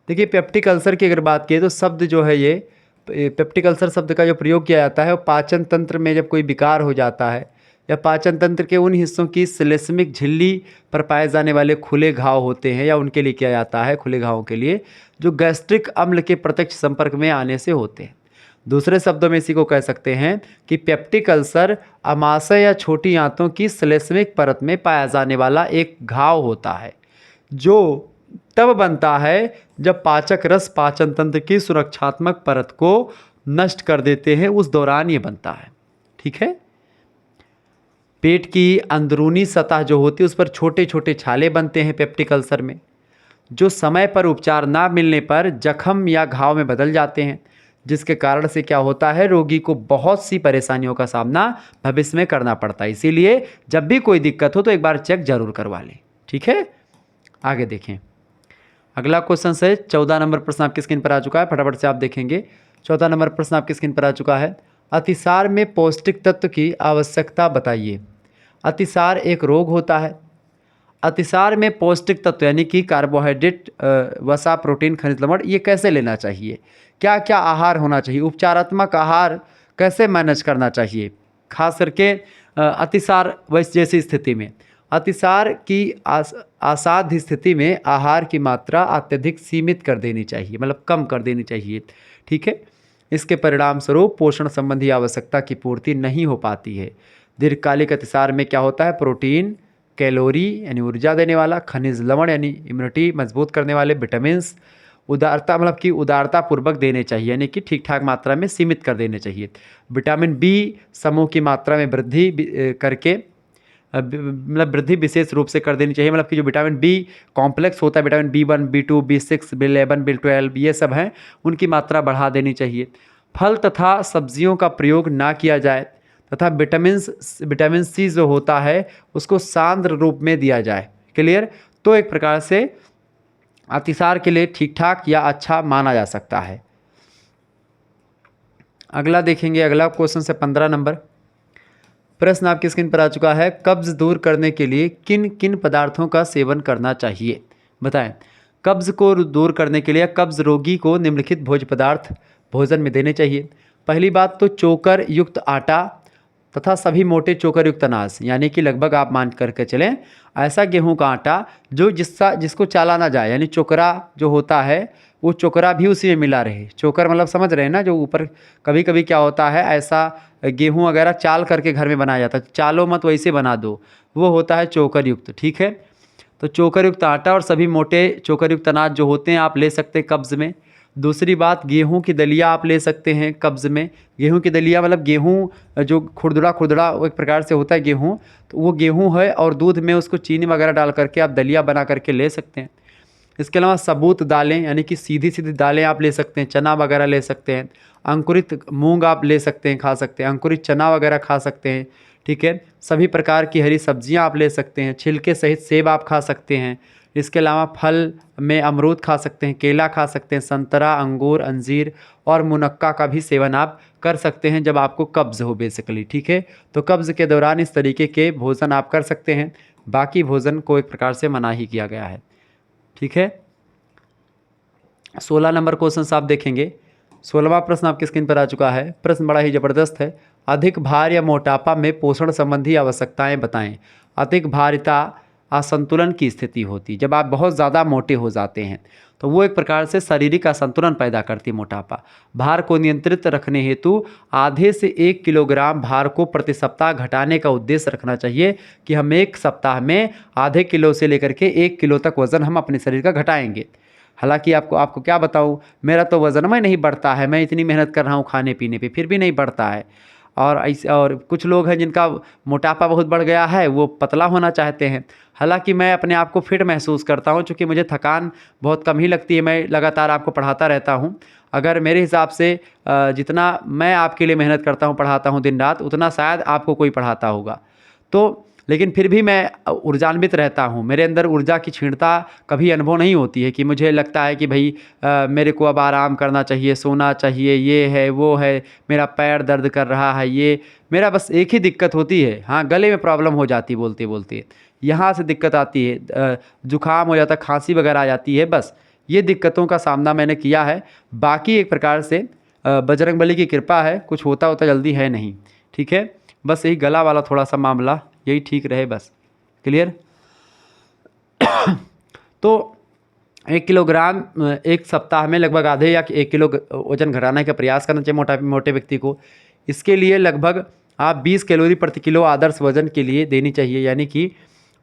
देखिए पेप्टिक अल्सर की अगर बात की तो शब्द जो है ये पेप्टिक अल्सर शब्द का जो प्रयोग किया जाता है वो पाचन तंत्र में जब कोई विकार हो जाता है या पाचन तंत्र के उन हिस्सों की श्लेष्मिक झिल्ली पर पाए जाने वाले खुले घाव होते हैं या उनके लिए किया जाता है, खुले घावों के लिए, जो गैस्ट्रिक अम्ल के प्रत्यक्ष संपर्क में आने से होते हैं। दूसरे शब्दों में इसी को कह सकते हैं कि पेप्टिक अल्सर अमाशय या छोटी आंतों की श्लेष्मिक परत में पाया जाने वाला एक घाव होता है जो तब बनता है जब पाचक रस पाचन तंत्र की सुरक्षात्मक परत को नष्ट कर देते हैं, उस दौरान ये बनता है, ठीक है। पेट की अंदरूनी सतह जो होती है उस पर छोटे छोटे छाले बनते हैं पेप्टिक अल्सर में, जो समय पर उपचार ना मिलने पर जख्म या घाव में बदल जाते हैं, जिसके कारण से क्या होता है, रोगी को बहुत सी परेशानियों का सामना भविष्य में करना पड़ता है। इसीलिए जब भी कोई दिक्कत हो तो एक बार चेक जरूर करवा लें, ठीक है। आगे देखें, अगला क्वेश्चन है 14 नंबर प्रश्न आपकी स्क्रीन पर आ चुका है, फटाफट से आप देखेंगे। 14 नंबर प्रश्न आपकी स्क्रीन पर आ चुका है, अतिसार में पौष्टिक तत्व की आवश्यकता बताइए। अतिसार एक रोग होता है। अतिसार में पौष्टिक तत्व यानी कि कार्बोहाइड्रेट, वसा, प्रोटीन, खनिज लवण, ये कैसे लेना चाहिए? क्या क्या आहार होना चाहिए? उपचारात्मक आहार कैसे मैनेज करना चाहिए? खास करके अतिसार जैसी स्थिति में, अतिसार की असाध्य स्थिति में आहार की मात्रा अत्यधिक सीमित कर देनी चाहिए, मतलब कम कर देनी चाहिए, ठीक है। इसके परिणाम स्वरूप पोषण संबंधी आवश्यकता की पूर्ति नहीं हो पाती है। दीर्घकालिक अतिसार में क्या होता है, प्रोटीन, कैलोरी यानी ऊर्जा देने वाला, खनिज लवण यानी इम्यूनिटी मजबूत करने वाले, विटामिन्स उदारता मतलब कि उदारता पूर्वक देने चाहिए, यानी कि ठीक ठाक मात्रा में सीमित कर देने चाहिए। विटामिन बी समूह की मात्रा में वृद्धि करके मतलब वृद्धि विशेष रूप से कर देनी चाहिए, मतलब कि जो विटामिन बी कॉम्प्लेक्स होता है, vitamin B1, B2, B6, B11, B12, ये सब हैं, उनकी मात्रा बढ़ा देनी चाहिए। फल तथा सब्जियों का प्रयोग ना किया जाए तथा विटामिन सी जो होता है उसको सांद्र रूप में दिया जाए, क्लियर। तो एक प्रकार से अतिसार के लिए ठीक ठाक या अच्छा माना जा सकता है। अगला देखेंगे, अगला क्वेश्चन से 15 नंबर प्रश्न आपकी स्क्रीन पर आ चुका है, कब्ज दूर करने के लिए किन किन पदार्थों का सेवन करना चाहिए? बताएं। कब्ज को दूर करने के लिए कब्ज रोगी को निम्नलिखित भोज्य पदार्थ भोजन में देने चाहिए। पहली बात तो चोकर युक्त आटा तथा सभी मोटे चोकर युक्त अनाज, यानी कि लगभग आप मान करके चलें ऐसा गेहूं का आटा जो जिसको चाला ना जाए, यानी चोकरा जो होता है वो चोकरा भी उसी में मिला रहे। चोकर मतलब समझ रहे हैं ना, जो ऊपर कभी कभी क्या होता है ऐसा गेहूं वगैरह चाल करके घर में बनाया जाता है, चालो मत वैसे बना दो, वो होता है चोकर युक्त, ठीक है। तो चोकर युक्त आटा और सभी मोटे चोकर युक्त अनाज जो होते हैं आप ले सकते हैं कब्ज़ में। दूसरी बात, गेहूं की दलिया आप ले सकते हैं कब्ज़ में। गेहूं की दलिया मतलब गेहूं जो खुरदुरा खुरदुरा एक प्रकार से होता है गेहूं, तो वो गेहूं है और दूध में उसको चीनी वगैरह डाल करके आप दलिया बना करके ले सकते हैं। इसके अलावा सबूत दालें यानी कि सीधी सीधी दालें आप ले सकते हैं, चना वगैरह ले सकते हैं। अंकुरित मूंग आप ले सकते हैं, खा सकते हैं। अंकुरित चना वगैरह खा सकते हैं, ठीक है। सभी प्रकार की हरी सब्जियां आप ले सकते हैं। छिलके सहित सेब आप खा सकते हैं। इसके अलावा फल में अमरूद खा सकते हैं, केला खा सकते हैं, संतरा, अंगूर, अंजीर और मुनक्का का भी सेवन आप कर सकते हैं जब आपको कब्ज़ हो बेसिकली, ठीक है। तो कब्ज़ के दौरान इस तरीके के भोजन आप कर सकते हैं, बाकी भोजन को एक प्रकार से मना ही किया गया है, ठीक है। 16 नंबर क्वेश्चन आप देखेंगे। 16वां प्रश्न आपकी स्क्रीन पर आ चुका है। प्रश्न बड़ा ही ज़बरदस्त है, अधिक भार या मोटापा में पोषण संबंधी आवश्यकताएं बताएं। अधिक भारिता असंतुलन की स्थिति होती है, जब आप बहुत ज़्यादा मोटे हो जाते हैं तो वो एक प्रकार से शारीरिक असंतुलन पैदा करती है मोटापा। भार को नियंत्रित रखने हेतु आधे से 1 किलोग्राम भार को प्रति सप्ताह घटाने का उद्देश्य रखना चाहिए कि हम एक सप्ताह में आधे किलो से लेकर के 1 किलो तक वज़न हम अपने शरीर का घटाएंगे। हालांकि आपको आपको क्या बताऊँ, मेरा तो वज़न में नहीं बढ़ता है, मैं इतनी मेहनत कर रहा हूँ खाने पीने पे, फिर भी नहीं बढ़ता है। और ऐसे और कुछ लोग हैं जिनका मोटापा बहुत बढ़ गया है, वो पतला होना चाहते हैं। हालांकि मैं अपने आप को फिट महसूस करता हूँ, चूँकि मुझे थकान बहुत कम ही लगती है, मैं लगातार आपको पढ़ाता रहता हूँ। अगर मेरे हिसाब से जितना मैं आपके लिए मेहनत करता हूँ, पढ़ाता हूँ दिन रात, उतना शायद आपको कोई पढ़ाता होगा। तो लेकिन फिर भी मैं ऊर्जान्वित रहता हूँ, मेरे अंदर ऊर्जा की क्षीणता कभी अनुभव नहीं होती है कि मुझे लगता है कि भाई मेरे को अब आराम करना चाहिए, सोना चाहिए, ये है, वो है, मेरा पैर दर्द कर रहा है, ये मेरा बस एक ही दिक्कत होती है, हाँ गले में प्रॉब्लम हो जाती है बोलते बोलते, यहाँ से दिक्कत आती है, जुकाम हो जाता है, खांसी वगैरह आ जाती है, बस ये दिक्कतों का सामना मैंने किया है। बाकी एक प्रकार से बजरंगबली की कृपा है, कुछ होता होता जल्दी है नहीं, ठीक है। बस यही गला वाला थोड़ा सा मामला यही ठीक रहे बस। क्लियर। तो 1 किलोग्राम एक सप्ताह में लगभग आधे या 1 किलो वजन घटाने का प्रयास करना चाहिए मोटे व्यक्ति को। इसके लिए लगभग आप 20 कैलोरी प्रति किलो आदर्श वजन के लिए देनी चाहिए, यानी कि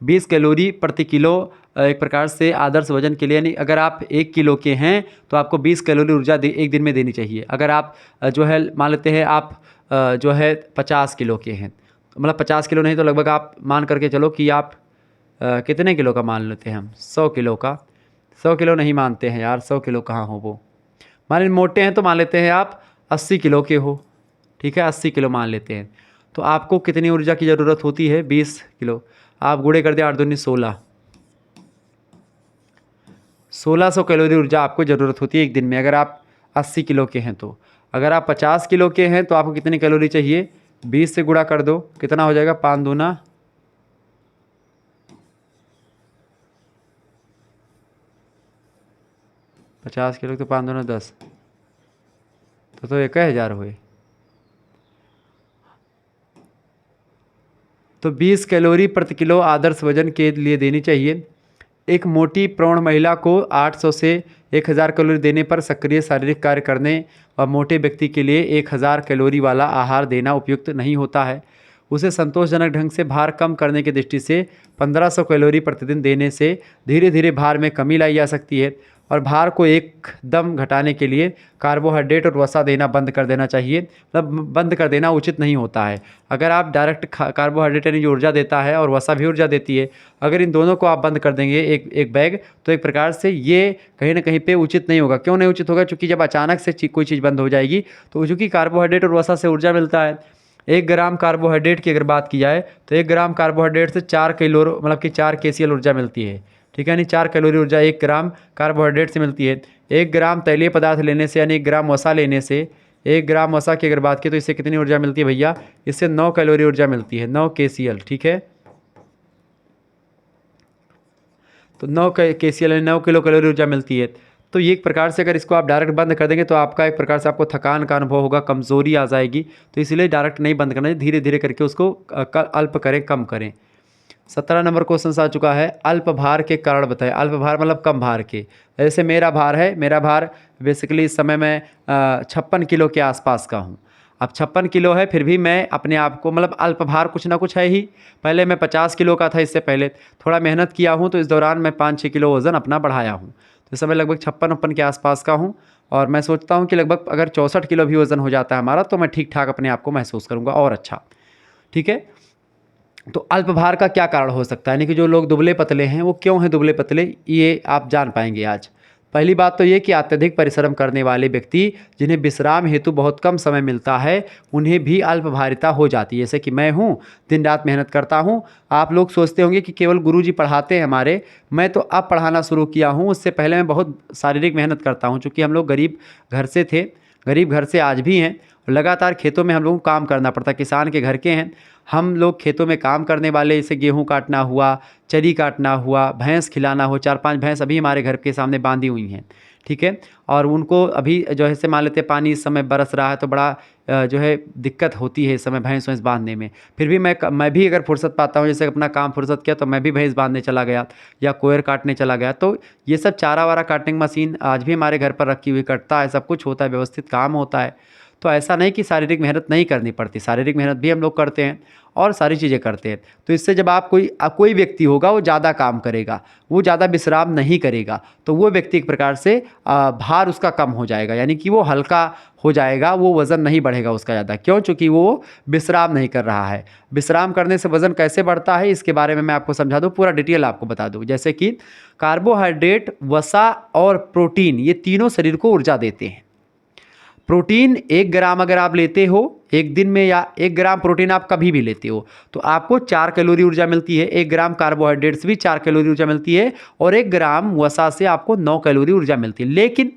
20 कैलोरी प्रति किलो एक प्रकार से आदर्श वजन के लिए, यानी अगर आप 1 किलो के हैं तो आपको 20 कैलोरी ऊर्जा एक दिन में देनी चाहिए। अगर आप जो है मान लेते हैं आप जो है 50 किलो के हैं, मतलब 50 किलो नहीं तो लगभग आप मान करके चलो कि आप कितने किलो का मान लेते हैं हम, 100 किलो का। 100 किलो नहीं मानते हैं यार, 100 किलो कहाँ हो वो, मान लीजिए मोटे हैं तो मान लेते हैं आप 80 किलो के हो, ठीक है, 80 किलो मान लेते हैं। तो आपको कितनी ऊर्जा की ज़रूरत होती है, 20 किलो। आप गुणे कर दें, 8 दूनी 16, 1600 कैलोरी ऊर्जा आपको ज़रूरत होती है एक दिन में, अगर आप 80 किलो के हैं तो। अगर आप 50 किलो के हैं तो आपको कितनी कैलोरी चाहिए, 20 से गुणा कर दो, कितना हो जाएगा, 5 दूना 50 किलो तो 5 दूना 10, तो 1000 हुए। तो 20 कैलोरी प्रति किलो आदर्श वजन के लिए देनी चाहिए। एक मोटी प्रौढ़ महिला को 800 से 1000 कैलोरी देने पर सक्रिय शारीरिक कार्य करने और मोटे व्यक्ति के लिए 1000 कैलोरी वाला आहार देना उपयुक्त नहीं होता है। उसे संतोषजनक ढंग से भार कम करने की दृष्टि से 1500 कैलोरी प्रतिदिन देने से धीरे धीरे भार में कमी लाई जा सकती है। और भार को एकदम घटाने के लिए कार्बोहाइड्रेट और वसा देना बंद कर देना चाहिए, मतलब बंद कर देना उचित नहीं होता है। अगर आप डायरेक्ट कार्बोहाइड्रेट यानी जो ऊर्जा देता है और वसा भी ऊर्जा देती है, अगर इन दोनों को आप बंद कर देंगे एक एक बैग, तो एक प्रकार से ये कहीं ना कहीं पे उचित नहीं होगा। क्यों नहीं उचित होगा, क्योंकि जब अचानक से कोई चीज़ बंद हो जाएगी तो चूँकि कार्बोहाइड्रेट और वसा से ऊर्जा मिलता है। 1 ग्राम कार्बोहाइड्रेट की अगर बात की जाए तो 1 ग्राम कार्बोहाइड्रेट से 4 किलो मतलब कि 4 KCl ऊर्जा मिलती है, ठीक है, यानी 4 कैलोरी ऊर्जा 1 ग्राम कार्बोहाइड्रेट से मिलती है। 1 ग्राम तैलीय पदार्थ लेने से यानी 1 ग्राम वसा लेने से, 1 ग्राम वसा की अगर बात की तो इससे कितनी ऊर्जा मिलती है भैया, इससे 9 कैलोरी ऊर्जा मिलती है, 9 KCl, ठीक है। तो 9 KCl यानी 9 किलो कैलोरी ऊर्जा मिलती है। तो ये एक प्रकार से अगर इसको आप डायरेक्ट बंद कर देंगे तो आपका एक प्रकार से आपको थकान का अनुभव होगा, कमज़ोरी आ जाएगी। तो इसलिए डायरेक्ट नहीं बंद करना है, धीरे धीरे करके उसको अल्प करें, कम करें। 17 नंबर क्वेश्चन आ चुका है, अल्प भार के कारण बताएं। अल्प भार मतलब कम भार के। जैसे मेरा भार है, मेरा भार बेसिकली इस समय मैं 56 किलो के आसपास का हूँ। अब 56 किलो है, फिर भी मैं अपने आप को मतलब अल्प भार कुछ ना कुछ है ही। पहले मैं 50 किलो का था, इससे पहले थोड़ा मेहनत किया हूँ, तो इस दौरान मैं 5-6 किलो वज़न अपना बढ़ाया हूँ। तो इस समय लगभग 56-59 के आसपास का हूँ। और मैं सोचता हूँ कि लगभग अगर 64 किलो भी वज़न हो जाता है हमारा, तो मैं ठीक ठाक अपने आप को महसूस करूँगा और अच्छा, ठीक है। तो अल्प भार का क्या कारण हो सकता है, यानी कि जो लोग दुबले पतले हैं वो क्यों हैं दुबले पतले, ये आप जान पाएंगे आज। पहली बात तो ये कि अत्यधिक परिश्रम करने वाले व्यक्ति जिन्हें विश्राम हेतु बहुत कम समय मिलता है, उन्हें भी अल्पभारिता हो जाती है। जैसे कि मैं हूँ, दिन रात मेहनत करता हूँ। आप लोग सोचते होंगे कि केवल गुरुजी पढ़ाते हैं हमारे, मैं तो अब पढ़ाना शुरू किया हूँ, उससे पहले मैं बहुत शारीरिक मेहनत करता हूँ। चूँकि हम लोग गरीब घर से थे, गरीब घर से आज भी हैं, लगातार खेतों में हम लोगों को काम करना पड़ता है, किसान के घर के हैं हम लोग, खेतों में काम करने वाले। जैसे गेहूं काटना हुआ, चरी काटना हुआ, भैंस खिलाना हो, 4-5 भैंस अभी हमारे घर के सामने बांधी हुई हैं, ठीक है। और उनको अभी जो है से मान लेते पानी इस समय बरस रहा है तो बड़ा जो है दिक्कत होती है इस समय भैंस वैंस बांधने में। फिर भी मैं भी अगर फुर्सत पाता हूँ, जैसे अपना काम फुर्सत किया तो मैं भी भैंस बांधने चला गया या कोयर काटने चला गया। तो ये सब चारा वारा काटने की मशीन आज भी हमारे घर पर रखी हुई, कटता है, सब कुछ होता है, व्यवस्थित काम होता है। तो ऐसा नहीं कि शारीरिक मेहनत नहीं करनी पड़ती, शारीरिक मेहनत भी हम लोग करते हैं और सारी चीज़ें करते हैं। तो इससे जब आप कोई व्यक्ति होगा वो ज़्यादा काम करेगा, वो ज़्यादा विश्राम नहीं करेगा, तो वो व्यक्ति एक प्रकार से भार उसका कम हो जाएगा, यानी कि वो हल्का हो जाएगा, वो वज़न नहीं बढ़ेगा उसका ज़्यादा। क्यों? चूँकि वो विश्राम नहीं कर रहा है। विश्राम करने से वज़न कैसे बढ़ता है इसके बारे में मैं आपको समझा दूँ, पूरा डिटेल आपको बता दूँ। जैसे कि कार्बोहाइड्रेट, वसा और प्रोटीन, ये तीनों शरीर को ऊर्जा देते हैं। प्रोटीन 1 ग्राम अगर आप लेते हो एक दिन में, या 1 ग्राम प्रोटीन आप कभी भी लेते हो, तो आपको 4 कैलोरी ऊर्जा मिलती है। 1 ग्राम कार्बोहाइड्रेट से भी 4 कैलोरी ऊर्जा मिलती है और 1 ग्राम वसा से आपको 9 कैलोरी ऊर्जा मिलती है। लेकिन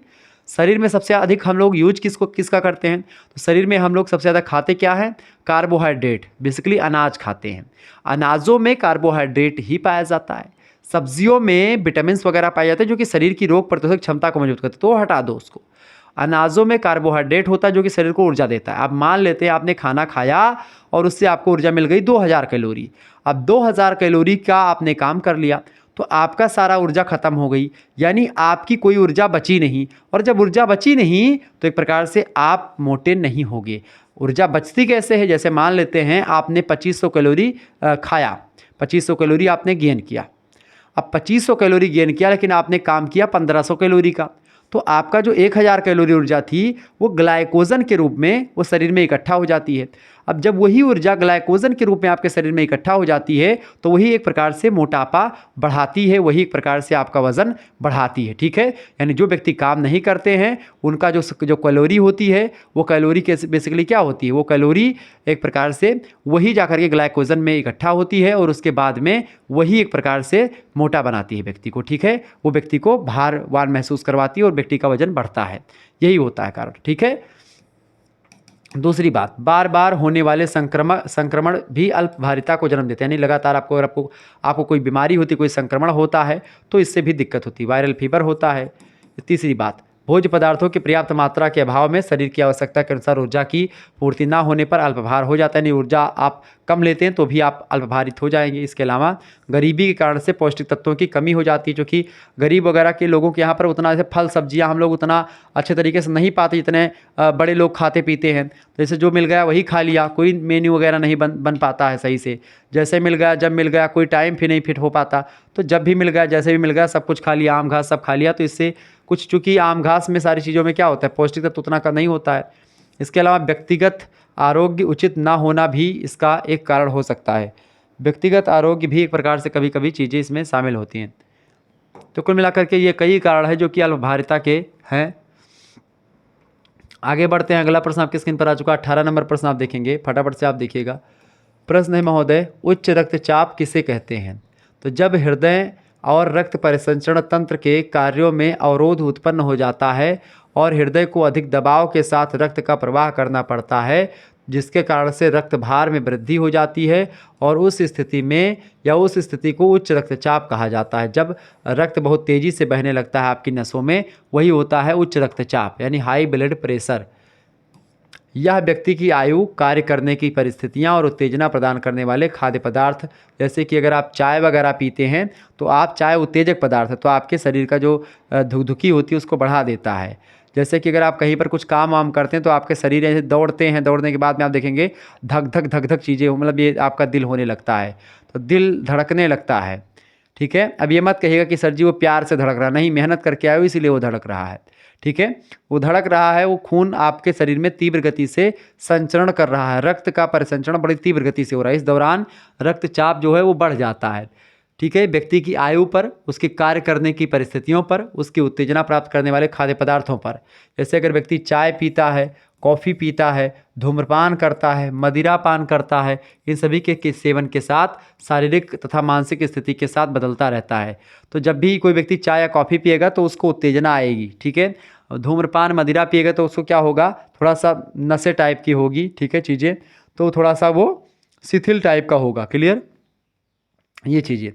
शरीर में सबसे अधिक हम लोग यूज किसका करते हैं? तो शरीर में हम लोग सबसे ज़्यादा खाते क्या है? कार्बोहाइड्रेट, बेसिकली अनाज खाते हैं। अनाजों में कार्बोहाइड्रेट ही पाया जाता है। सब्जियों में विटामिन वगैरह पाए जाते हैं जो कि शरीर की रोग प्रतिरोधक क्षमता को मजबूत करते हैं, तो हटा दो उसको। अनाजों में कार्बोहाइड्रेट होता है जो कि शरीर को ऊर्जा देता है। अब मान लेते हैं आपने खाना खाया और उससे आपको ऊर्जा मिल गई 2000 कैलोरी। अब 2000 कैलोरी का आपने काम कर लिया तो आपका सारा ऊर्जा खत्म हो गई, यानी आपकी कोई ऊर्जा बची नहीं। और जब ऊर्जा बची नहीं तो एक प्रकार से आप मोटे नहीं होगे। ऊर्जा बचती कैसे है? जैसे मान लेते हैं आपने 2500 कैलोरी खाया, 2500 कैलोरी आपने गेन किया। अब 2500 कैलोरी गेन किया लेकिन आपने काम किया 1500 कैलोरी का, तो आपका जो 1000 कैलोरी ऊर्जा थी वो ग्लाइकोजन के रूप में वो शरीर में इकट्ठा हो जाती है। अब जब वही ऊर्जा ग्लाइकोजन के रूप में आपके शरीर में इकट्ठा हो जाती है तो वही एक प्रकार से मोटापा बढ़ाती है, वही एक प्रकार से आपका वज़न बढ़ाती है। ठीक है, यानी जो व्यक्ति काम नहीं करते हैं उनका जो कैलोरी होती है वो कैलोरी के बेसिकली क्या होती है? वो कैलोरी एक प्रकार से वही जाकर के ग्लाइकोजन में इकट्ठा होती है और उसके बाद में वही एक प्रकार से मोटा बनाती है व्यक्ति को। ठीक है, वो व्यक्ति को भारवान महसूस करवाती है और व्यक्ति का वजन बढ़ता है, यही होता है कारण। ठीक है, दूसरी बात, बार बार होने वाले संक्रमण भी अल्पभारिता को जन्म देते हैं, यानी लगातार आपको कोई बीमारी होती, कोई संक्रमण होता है तो इससे भी दिक्कत होती है, वायरल फीवर होता है। तीसरी बात, भोज्य पदार्थों की पर्याप्त मात्रा के अभाव में शरीर की आवश्यकता के अनुसार ऊर्जा की पूर्ति ना होने पर अल्पभार हो जाता है, यानी ऊर्जा आप कम लेते हैं तो भी आप अल्पभारित हो जाएंगे। इसके अलावा गरीबी के कारण से पौष्टिक तत्वों की कमी हो जाती है, जो कि गरीब वगैरह के लोगों के यहाँ पर उतना जैसे फल सब्जियाँ हम लोग उतना अच्छे तरीके से नहीं पाते जितने बड़े लोग खाते पीते हैं। जैसे जो मिल गया वही खा लिया, कोई मेन्यू वगैरह नहीं बन पाता है सही से, जैसे मिल गया जब मिल गया, कोई टाइम भी नहीं फिट हो पाता, तो जब भी मिल गया जैसे भी मिल गया सब कुछ खा लिया, आम घास सब खा लिया। तो इससे कुछ, चूँकि आम घास में सारी चीज़ों में क्या होता है, पौष्टिक तत्व उतना का नहीं होता है। इसके अलावा व्यक्तिगत आरोग्य उचित ना होना भी इसका एक कारण हो सकता है। व्यक्तिगत आरोग्य भी एक प्रकार से कभी कभी चीज़ें इसमें शामिल होती हैं। तो कुल मिलाकर के ये कई कारण है जो कि अल्पभारिता के हैं। आगे बढ़ते हैं, अगला प्रश्न आपकी स्क्रीन पर आ चुका है। 18 नंबर प्रश्न आप देखेंगे, फटाफट से आप देखिएगा। प्रश्न है महोदय, उच्च रक्तचाप किसे कहते हैं? तो जब हृदय और रक्त परिसंचरण तंत्र के कार्यों में अवरोध उत्पन्न हो जाता है और हृदय को अधिक दबाव के साथ रक्त का प्रवाह करना पड़ता है, जिसके कारण से रक्त भार में वृद्धि हो जाती है और उस स्थिति को उच्च रक्तचाप कहा जाता है। जब रक्त बहुत तेज़ी से बहने लगता है आपकी नसों में, वही होता है उच्च रक्तचाप, यानी हाई ब्लड प्रेशर। यह व्यक्ति की आयु, कार्य करने की परिस्थितियां और उत्तेजना प्रदान करने वाले खाद्य पदार्थ, जैसे कि अगर आप चाय वगैरह पीते हैं तो आप चाय उत्तेजक पदार्थ है, तो आपके शरीर का जो धुकधुकी होती है उसको बढ़ा देता है। जैसे कि अगर आप कहीं पर कुछ काम वाम करते हैं तो आपके शरीर ऐसे दौड़ते हैं, दौड़ने के बाद में आप देखेंगे धक धक चीज़ें, मतलब ये आपका दिल होने लगता है, तो दिल धड़कने लगता है। ठीक है, अब ये मत कहिएगा कि सर जी वो प्यार से धड़क रहा, नहीं, मेहनत करके आए हो इसीलिए वो धड़क रहा है। ठीक है, वो धड़क रहा है, वो खून आपके शरीर में तीव्र गति से संचरण कर रहा है, रक्त का परिसंचरण बड़ी तीव्र गति से हो रहा है। इस दौरान रक्तचाप जो है वो बढ़ जाता है। ठीक है, व्यक्ति की आयु पर, उसके कार्य करने की परिस्थितियों पर, उसकी उत्तेजना प्राप्त करने वाले खाद्य पदार्थों पर। जैसे अगर व्यक्ति चाय पीता है, कॉफ़ी पीता है, धूम्रपान करता है, मदिरा पान करता है, इन सभी के सेवन के साथ शारीरिक तथा मानसिक स्थिति के साथ बदलता रहता है। तो जब भी कोई व्यक्ति चाय या कॉफ़ी पिएगा तो उसको उत्तेजना आएगी। ठीक है, धूम्रपान मदिरा पिएगा तो उसको क्या होगा, थोड़ा सा नशे टाइप की होगी। ठीक है, चीज़ें तो थोड़ा सा वो शिथिल टाइप का होगा। क्लियर, ये चीज़ें।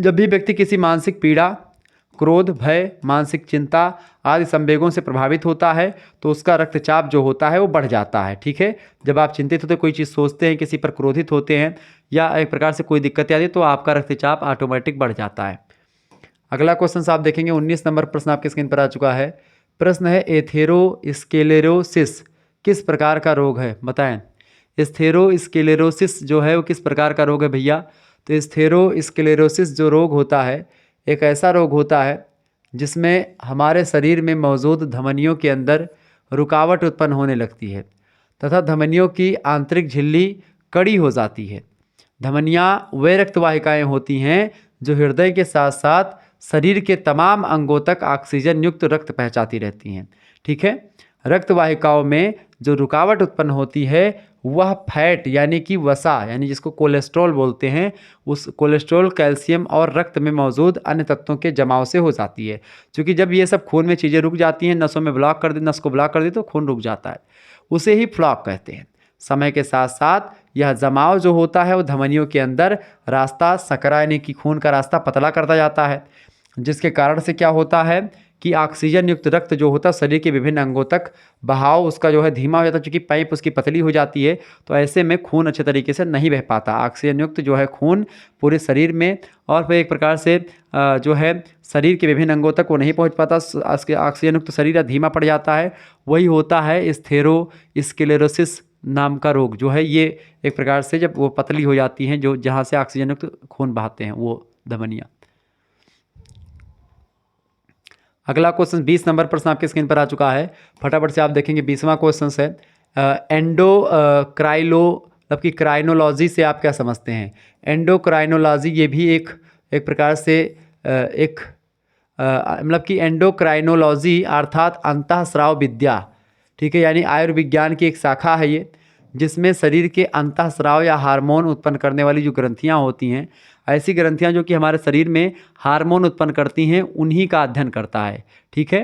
जब भी व्यक्ति किसी मानसिक पीड़ा, क्रोध, भय, मानसिक चिंता आदि संवेगों से प्रभावित होता है तो उसका रक्तचाप जो होता है वो बढ़ जाता है। ठीक है, जब आप चिंतित होते, कोई चीज़ सोचते हैं, किसी पर क्रोधित होते हैं या एक प्रकार से कोई दिक्कत आती है तो आपका रक्तचाप ऑटोमेटिक बढ़ जाता है। अगला क्वेश्चन आप देखेंगे, 19 नंबर प्रश्न आपकी स्क्रीन पर आ चुका है। प्रश्न है, एथेरोस्क्लेरोसिस किस प्रकार का रोग है, बताएं। स्थेरोस्क्लेरोसिस जो है वो किस प्रकार का रोग है भैया? तो स्थेरोस्क्लेरोसिस जो रोग होता है एक ऐसा रोग होता है जिसमें हमारे शरीर में मौजूद धमनियों के अंदर रुकावट उत्पन्न होने लगती है तथा धमनियों की आंतरिक झिल्ली कड़ी हो जाती है। धमनियाँ वे रक्तवाहिकाएँ होती हैं जो हृदय के साथ साथ शरीर के तमाम अंगों तक ऑक्सीजन युक्त रक्त पहुँचाती रहती हैं। ठीक है, रक्त वाहिकाओं में जो रुकावट उत्पन्न होती है वह फैट यानी कि वसा यानी जिसको कोलेस्ट्रॉल बोलते हैं, उस कोलेस्ट्रॉल, कैल्शियम और रक्त में मौजूद अन्य तत्वों के जमाव से हो जाती है। क्योंकि जब ये सब खून में चीज़ें रुक जाती हैं, नसों में ब्लॉक कर दे, नस को ब्लॉक कर दे तो खून रुक जाता है, उसे ही फ्लॉक कहते हैं। समय के साथ साथ यह जमाव जो होता है वो धमनियों के अंदर रास्ता सकरा यानी कि खून का रास्ता पतला करता जाता है, जिसके कारण से क्या होता है कि ऑक्सीजन युक्त रक्त जो होता है शरीर के विभिन्न अंगों तक बहाव उसका जो है धीमा हो जाता है, क्योंकि पाइप उसकी पतली हो जाती है। तो ऐसे में खून अच्छे तरीके से नहीं बह पाता, ऑक्सीजन युक्त जो है खून पूरे शरीर में, और फिर एक प्रकार से जो है शरीर के विभिन्न अंगों तक वो नहीं पहुंच पाता, ऑक्सीजन युक्त शरीर धीमा पड़ जाता है। वही होता है स्थेरोस्क्लेरोसिस नाम का रोग जो है। ये एक प्रकार से जब वो पतली हो जाती हैं, जो जहाँ से ऑक्सीजन युक्त खून बहाते हैं वो धमनियाँ। अगला क्वेश्चन 20 नंबर प्रश्न आपके स्क्रीन पर आ चुका है, फटाफट से आप देखेंगे। 20वां क्वेश्चन है मतलब कि क्राइनोलॉजी से आप क्या समझते हैं? एंडोक्राइनोलॉजी ये भी एक प्रकार से मतलब कि एंडोक्राइनोलॉजी अर्थात अंतःस्राव विद्या, ठीक है, यानी आयुर्विज्ञान की एक शाखा है ये, जिसमें शरीर के अंतःस्राव या हार्मोन उत्पन्न करने वाली जो ग्रंथियाँ होती हैं, ऐसी ग्रंथियाँ जो कि हमारे शरीर में हार्मोन उत्पन्न करती हैं, उन्हीं का अध्ययन करता है। ठीक है,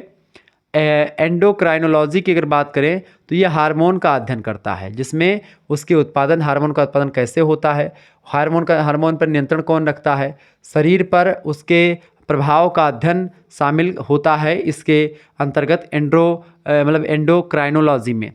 एंडोक्राइनोलॉजी की अगर बात करें तो ये हार्मोन का अध्ययन करता है, जिसमें उसके उत्पादन, हार्मोन का उत्पादन कैसे होता है, हार्मोन पर नियंत्रण कौन रखता है, शरीर पर उसके प्रभाव का अध्ययन शामिल होता है इसके अंतर्गत एंडोक्राइनोलॉजी में।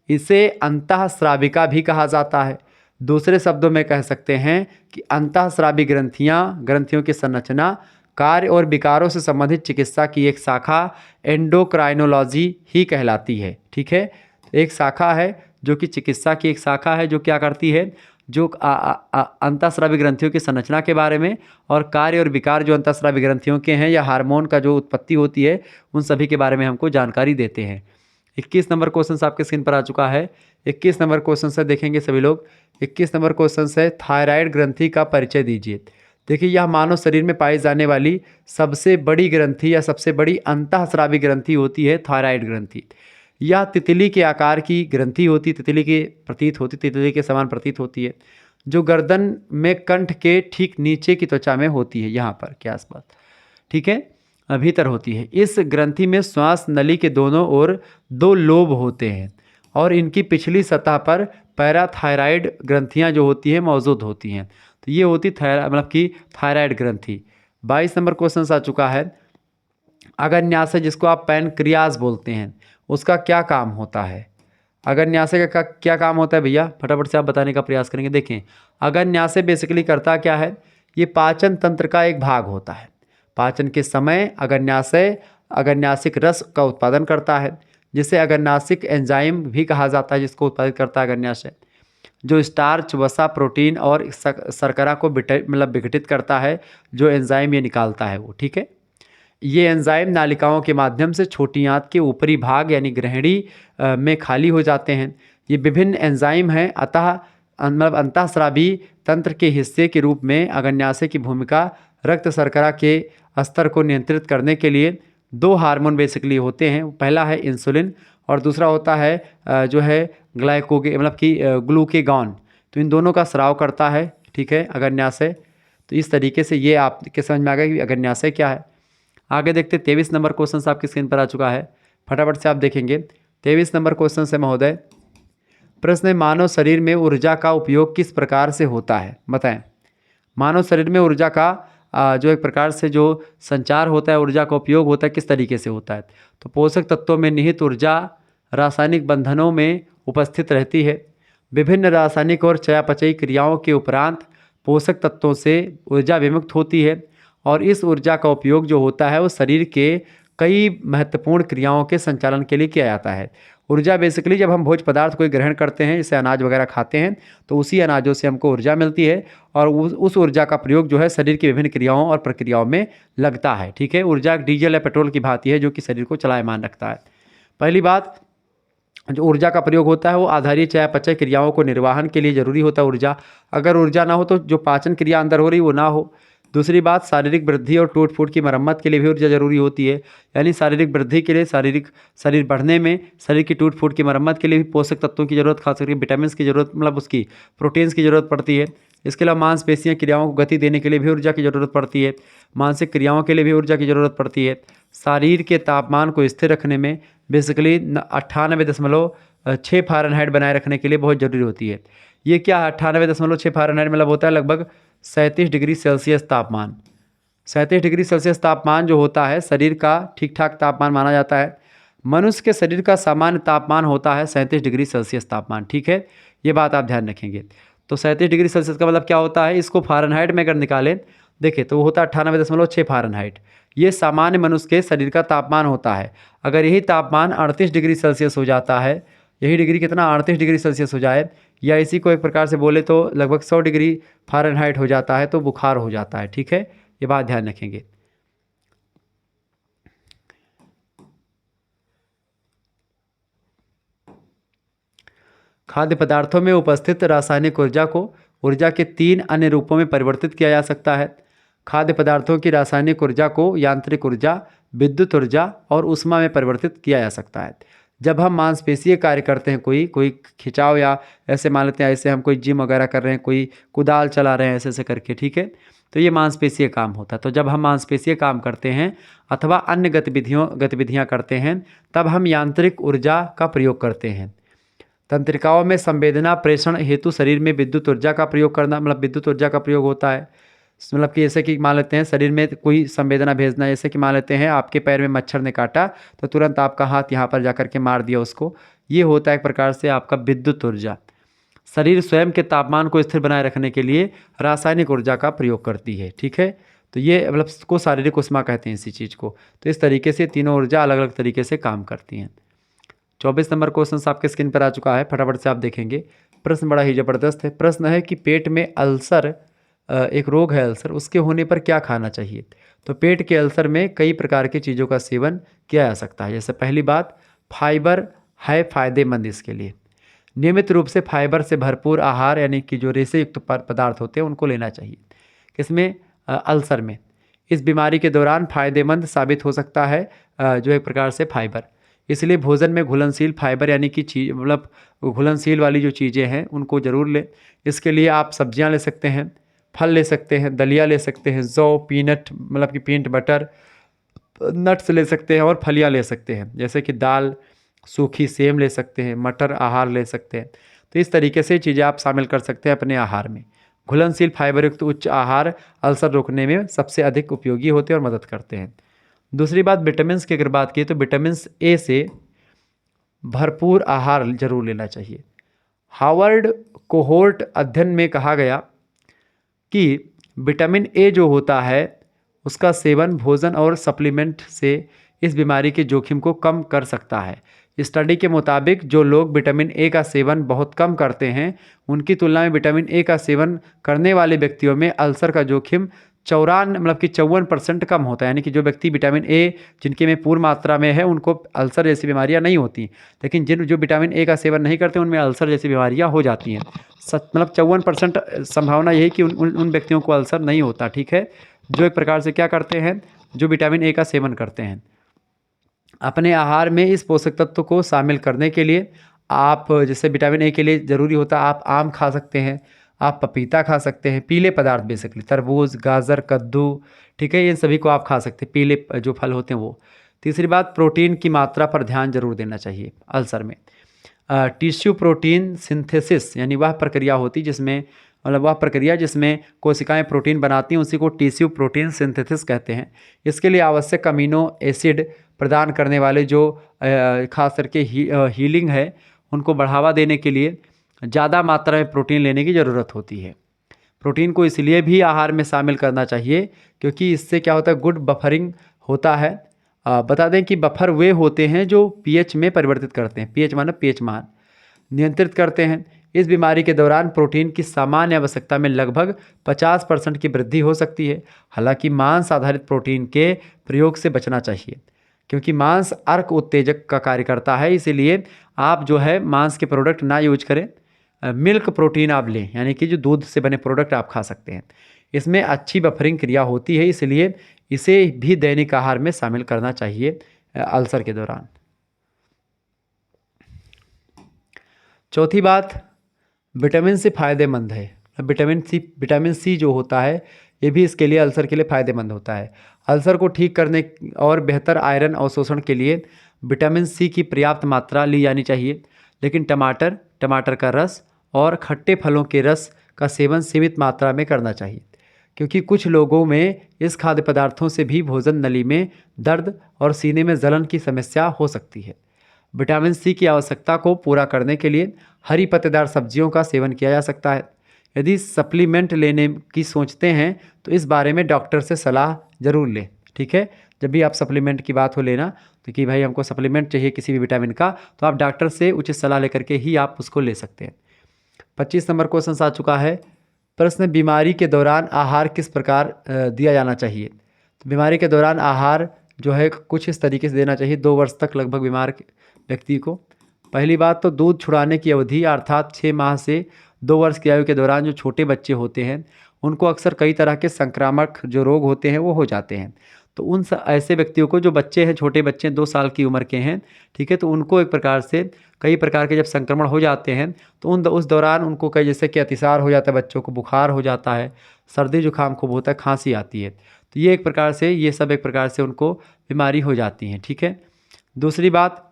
इसे अंतःस्राविका भी कहा जाता है। दूसरे शब्दों में कह सकते हैं कि अंतःस्रावी ग्रंथियों की संरचना, कार्य और विकारों से संबंधित चिकित्सा की एक शाखा एंडोक्राइनोलॉजी ही कहलाती है। ठीक है, एक शाखा है जो कि चिकित्सा की एक शाखा है, जो क्या करती है, जो अंतःस्रावी ग्रंथियों की संरचना के बारे में और कार्य और विकार जो अंतःस्रावी ग्रंथियों के हैं या हार्मोन का जो उत्पत्ति होती है, उन सभी के बारे में हमको जानकारी देते हैं। 21 नंबर क्वेश्चन आपके स्क्रीन पर आ चुका है। 21 नंबर क्वेश्चन से देखेंगे सभी लोग। 21 नंबर क्वेश्चन से थायराइड ग्रंथि का परिचय दीजिए। देखिए, यह मानव शरीर में पाई जाने वाली सबसे बड़ी ग्रंथि या सबसे बड़ी अंतःस्रावी ग्रंथि होती है थायराइड ग्रंथि। यह तितली के आकार की ग्रंथि होती, तितली के समान प्रतीत होती है, जो गर्दन में कंठ के ठीक नीचे की त्वचा में होती है, यहाँ पर के आसपास, ठीक है, भीतर होती है। इस ग्रंथि में श्वास नली के दोनों ओर 2 लोब होते हैं और इनकी पिछली सतह पर पैराथायराइड ग्रंथियाँ जो होती हैं मौजूद होती हैं। तो ये होती मतलब कि थायराइड ग्रंथि। 22 नंबर क्वेश्चन आ चुका है। अग्न्याशय, जिसको आप पैनक्रियाज बोलते हैं, उसका क्या काम होता है? अग्न्याशय का क्या काम होता है भैया? फटाफट से आप बताने का प्रयास करेंगे। देखें, अग्न्याशय बेसिकली करता क्या है, ये पाचन तंत्र का एक भाग होता है। पाचन के समय अग्न्यासिक रस का उत्पादन करता है, जिसे अग्न्यासिक एंजाइम भी कहा जाता है, जिसको उत्पादित करता है अग्न्याशय, जो स्टार्च, वसा, प्रोटीन और शर्करा को विघटित करता है, जो एंजाइम ये निकालता है वो। ठीक है, ये एंजाइम नालिकाओं के माध्यम से छोटी आंत के ऊपरी भाग यानी ग्रहणी में खाली हो जाते हैं। ये विभिन्न एंजाइम हैं, अतः अंतःस्रावी तंत्र के हिस्से के रूप में अग्न्याशय की भूमिका रक्त शर्करा के स्तर को नियंत्रित करने के लिए 2 हार्मोन बेसिकली होते हैं। पहला है इंसुलिन और दूसरा होता है जो है ग्लूकेगॉन। तो इन दोनों का स्राव करता है, ठीक है, अग्न्याशय। तो इस तरीके से ये आपके समझ में आ गया कि अग्न्याशय क्या है। आगे देखते 23 नंबर क्वेश्चन आपकी स्क्रीन पर आ चुका है, फटाफट से आप देखेंगे। 23 नंबर क्वेश्चन से महोदय प्रश्न है, मानव शरीर में ऊर्जा का उपयोग किस प्रकार से होता है? बताएं। मानव शरीर में ऊर्जा का जो एक प्रकार से जो संचार होता है, ऊर्जा का उपयोग होता है, किस तरीके से होता है? तो पोषक तत्वों में निहित ऊर्जा रासायनिक बंधनों में उपस्थित रहती है। विभिन्न रासायनिक और चयापचयी क्रियाओं के उपरांत पोषक तत्वों से ऊर्जा विमुक्त होती है और इस ऊर्जा का उपयोग जो होता है वो शरीर के कई महत्वपूर्ण क्रियाओं के संचालन के लिए किया जाता है। ऊर्जा बेसिकली जब हम भोज्य पदार्थ कोई ग्रहण करते हैं, जैसे अनाज वगैरह खाते हैं, तो उसी अनाजों से हमको ऊर्जा मिलती है और उस ऊर्जा का प्रयोग जो है शरीर की विभिन्न क्रियाओं और प्रक्रियाओं में लगता है। ठीक है, ऊर्जा डीजल या पेट्रोल की भांति है जो कि शरीर को चलायमान रखता है। पहली बात, जो ऊर्जा का प्रयोग होता है वो आधारीय चयापचय क्रियाओं को निर्वाहन के लिए जरूरी होता है ऊर्जा। अगर ऊर्जा ना हो तो जो पाचन क्रिया अंदर हो रही वो ना हो। दूसरी बात, शारीरिक वृद्धि और टूट फूट की मरम्मत के लिए भी ऊर्जा जरूरी होती है। यानी शारीरिक वृद्धि के लिए, शरीर बढ़ने में, शरीर की टूट फूट की मरम्मत के लिए भी पोषक तत्वों की जरूरत, खास करके विटामिन की जरूरत, मतलब उसकी प्रोटीन्स की जरूरत पड़ती है। इसके अलावा मांसपेशियाँ क्रियाओं को गति देने के लिए भी ऊर्जा की जरूरत पड़ती है। मानसिक क्रियाओं के लिए भी ऊर्जा की जरूरत पड़ती है। शरीर के तापमान को स्थिर रखने में बेसिकली 98.6 फ़ारेनहाइट बनाए रखने के लिए बहुत जरूरी होती है। ये क्या है 98.6 फ़ारेनहाइट, मतलब होता है लगभग 37 डिग्री सेल्सियस तापमान। 37 डिग्री सेल्सियस तापमान जो होता है शरीर का ठीक ठाक तापमान माना जाता है। मनुष्य के शरीर का सामान्य तापमान होता है 37 डिग्री सेल्सियस तापमान। ठीक है, ये बात आप ध्यान रखेंगे। तो 37 डिग्री सेल्सियस का मतलब क्या होता है, इसको फ़ारेनहाइट में अगर निकालें देखें तो वो होता है 98.6 फ़ारेनहाइट। ये सामान्य मनुष्य के शरीर का तापमान होता है। अगर यही तापमान 38 डिग्री सेल्सियस हो जाता है, यही डिग्री कितना 38 डिग्री सेल्सियस हो जाए, या इसी को एक प्रकार से बोले तो लगभग 100 डिग्री फ़ारेनहाइट हो जाता है, तो बुखार हो जाता है। ठीक है, ये बात ध्यान रखेंगे। खाद्य पदार्थों में उपस्थित रासायनिक ऊर्जा को ऊर्जा के 3 अन्य रूपों में परिवर्तित किया जा सकता है। खाद्य पदार्थों की रासायनिक ऊर्जा को यांत्रिक ऊर्जा, विद्युत ऊर्जा और ऊष्मा में परिवर्तित किया जा सकता है। जब हम मांसपेशीय कार्य करते हैं, कोई खिंचाव या ऐसे मान लेते हैं, ऐसे हम कोई जिम वगैरह कर रहे हैं, कोई कुदाल चला रहे हैं ऐसे ऐसे करके, ठीक है, तो ये मांसपेशीय काम होता है। तो जब हम मांसपेशीय काम करते हैं अथवा अन्य गतिविधियाँ करते हैं, तब हम यांत्रिक ऊर्जा का प्रयोग करते हैं। तंत्रिकाओं में संवेदना प्रेषण हेतु शरीर में विद्युत ऊर्जा का प्रयोग करना, मतलब विद्युत ऊर्जा का प्रयोग होता है। मतलब कि जैसे कि मान लेते हैं शरीर में कोई संवेदना भेजना, जैसे कि मान लेते हैं आपके पैर में मच्छर ने काटा तो तुरंत आपका हाथ यहाँ पर जाकर के मार दिया उसको, ये होता है एक प्रकार से आपका विद्युत ऊर्जा। शरीर स्वयं के तापमान को स्थिर बनाए रखने के लिए रासायनिक ऊर्जा का प्रयोग करती है। ठीक है, तो ये मतलब को शारीरिक ऊष्मा कहते हैं इसी चीज़ को। तो इस तरीके से तीनों ऊर्जा अलग अलग तरीके से काम करती हैं। 24 नंबर क्वेश्चन आपके स्क्रीन पर आ चुका है, फटाफट से आप देखेंगे। प्रश्न बड़ा ही ज़बरदस्त है। प्रश्न है कि पेट में अल्सर, एक रोग है अल्सर, उसके होने पर क्या खाना चाहिए। तो पेट के अल्सर में कई प्रकार की चीज़ों का सेवन किया जा सकता है। जैसे पहली बात, फाइबर है फ़ायदेमंद इसके लिए। नियमित रूप से फाइबर से भरपूर आहार यानी कि जो रेशे युक्त पदार्थ होते हैं उनको लेना चाहिए। किसमें, अल्सर में। इस बीमारी के दौरान फायदेमंद साबित हो सकता है जो एक प्रकार से फाइबर। इसलिए भोजन में घुलनशील फाइबर यानी कि चीज मतलब घुलनशील वाली जो चीज़ें हैं उनको ज़रूर लें। इसके लिए आप सब्जियां ले सकते हैं, फल ले सकते हैं, दलिया ले सकते हैं, जौ, पीनट मतलब कि पीनट बटर, नट्स ले सकते हैं और फलियां ले सकते हैं, जैसे कि दाल, सूखी सेम ले सकते हैं, मटर आहार ले सकते हैं। तो इस तरीके से चीज़ें आप शामिल कर सकते हैं अपने आहार में। घुलनशील फाइबर युक्त उच्च आहार अल्सर रोकने में सबसे अधिक उपयोगी होते हैं और मदद करते हैं। दूसरी बात, विटामिन की अगर बात की तो विटामिन ए से भरपूर आहार जरूर लेना चाहिए। हार्वर्ड कोहोर्ट अध्ययन में कहा गया कि विटामिन ए जो होता है उसका सेवन भोजन और सप्लीमेंट से इस बीमारी के जोखिम को कम कर सकता है। स्टडी के मुताबिक जो लोग विटामिन ए का सेवन बहुत कम करते हैं उनकी तुलना में विटामिन ए का सेवन करने वाले व्यक्तियों में अल्सर का जोखिम 54% कम होता है। यानी कि जो व्यक्ति विटामिन ए जिनके में पूर्ण मात्रा में है उनको अल्सर जैसी बीमारियां नहीं होती, लेकिन जो विटामिन ए का सेवन नहीं करते उनमें अल्सर जैसी बीमारियां हो जाती हैं। मतलब 54% संभावना यही कि उन व्यक्तियों को अल्सर नहीं होता। ठीक है, जो एक प्रकार से क्या करते हैं, जो विटामिन ए का सेवन करते हैं। अपने आहार में इस पोषक तत्व को शामिल करने के लिए आप, जैसे विटामिन ए के लिए ज़रूरी होता है, आप आम खा सकते हैं, आप पपीता खा सकते हैं, पीले पदार्थ बेसिकली तरबूज, गाजर, कद्दू, ठीक है, इन सभी को आप खा सकते हैं, पीले जो फल होते हैं वो। तीसरी बात, प्रोटीन की मात्रा पर ध्यान जरूर देना चाहिए अल्सर में। टिश्यू प्रोटीन सिंथेसिस यानी वह प्रक्रिया होती जिसमें मतलब वह प्रक्रिया जिसमें कोशिकाएं प्रोटीन बनाती हैं उसी को टिश्यू प्रोटीन सिंथेसिस कहते हैं। इसके लिए आवश्यक अमीनो एसिड प्रदान करने वाले जो खास करके हीलिंग है उनको बढ़ावा देने के लिए ज़्यादा मात्रा में प्रोटीन लेने की ज़रूरत होती है। प्रोटीन को इसलिए भी आहार में शामिल करना चाहिए क्योंकि इससे क्या होता है, गुड बफरिंग होता है बता दें कि बफर वे होते हैं जो पीएच में परिवर्तित करते हैं, पीएच माने पीएच मान नियंत्रित करते हैं। इस बीमारी के दौरान प्रोटीन की सामान्य आवश्यकता में लगभग 50% की वृद्धि हो सकती है। हालांकि मांस आधारित प्रोटीन के प्रयोग से बचना चाहिए, क्योंकि मांस अर्क उत्तेजक का कार्य करता है, इसीलिए आप जो है मांस के प्रोडक्ट ना यूज करें। मिल्क प्रोटीन आप लें, यानी कि जो दूध से बने प्रोडक्ट आप खा सकते हैं। इसमें अच्छी बफरिंग क्रिया होती है, इसलिए इसे भी दैनिक आहार में शामिल करना चाहिए अल्सर के दौरान। चौथी बात, विटामिन सी फ़ायदेमंद है। विटामिन सी जो होता है ये भी इसके लिए, अल्सर के लिए फ़ायदेमंद होता है। अल्सर को ठीक करने और बेहतर आयरन अवशोषण के लिए विटामिन सी की पर्याप्त मात्रा ली जानी चाहिए। लेकिन टमाटर का रस और खट्टे फलों के रस का सेवन सीमित मात्रा में करना चाहिए, क्योंकि कुछ लोगों में इस खाद्य पदार्थों से भी भोजन नली में दर्द और सीने में जलन की समस्या हो सकती है। विटामिन सी की आवश्यकता को पूरा करने के लिए हरी पत्तेदार सब्जियों का सेवन किया जा सकता है। यदि सप्लीमेंट लेने की सोचते हैं तो इस बारे में डॉक्टर से सलाह ज़रूर लें, ठीक है। जब भी आप सप्लीमेंट की बात हो लेना, तो कि भाई हमको सप्लीमेंट चाहिए किसी भी विटामिन का, तो आप डॉक्टर से उचित सलाह लेकर के ही आप उसको ले सकते हैं। 25 नंबर क्वेश्चन आ चुका है। प्रश्न, बीमारी के दौरान आहार किस प्रकार दिया जाना चाहिए। तो बीमारी के दौरान आहार जो है कुछ इस तरीके से देना चाहिए 2 वर्ष तक लगभग बीमार व्यक्ति को। पहली बात तो दूध छुड़ाने की अवधि अर्थात 6 माह से 2 वर्ष की आयु के दौरान जो छोटे बच्चे होते हैं उनको अक्सर कई तरह के संक्रामक जो रोग होते हैं वो हो जाते हैं। तो उन ऐसे व्यक्तियों को, जो बच्चे हैं, छोटे बच्चे 2 साल की उम्र के हैं, ठीक है, तो उनको एक प्रकार से कई प्रकार के जब संक्रमण हो जाते हैं तो उस दौरान उनको कई, जैसे कि अतिसार हो जाता है, बच्चों को बुखार हो जाता है, सर्दी जुकाम खूब होता है, खांसी आती है। तो ये एक प्रकार से, ये सब एक प्रकार से उनको बीमारी हो जाती है, ठीक है। दूसरी बात,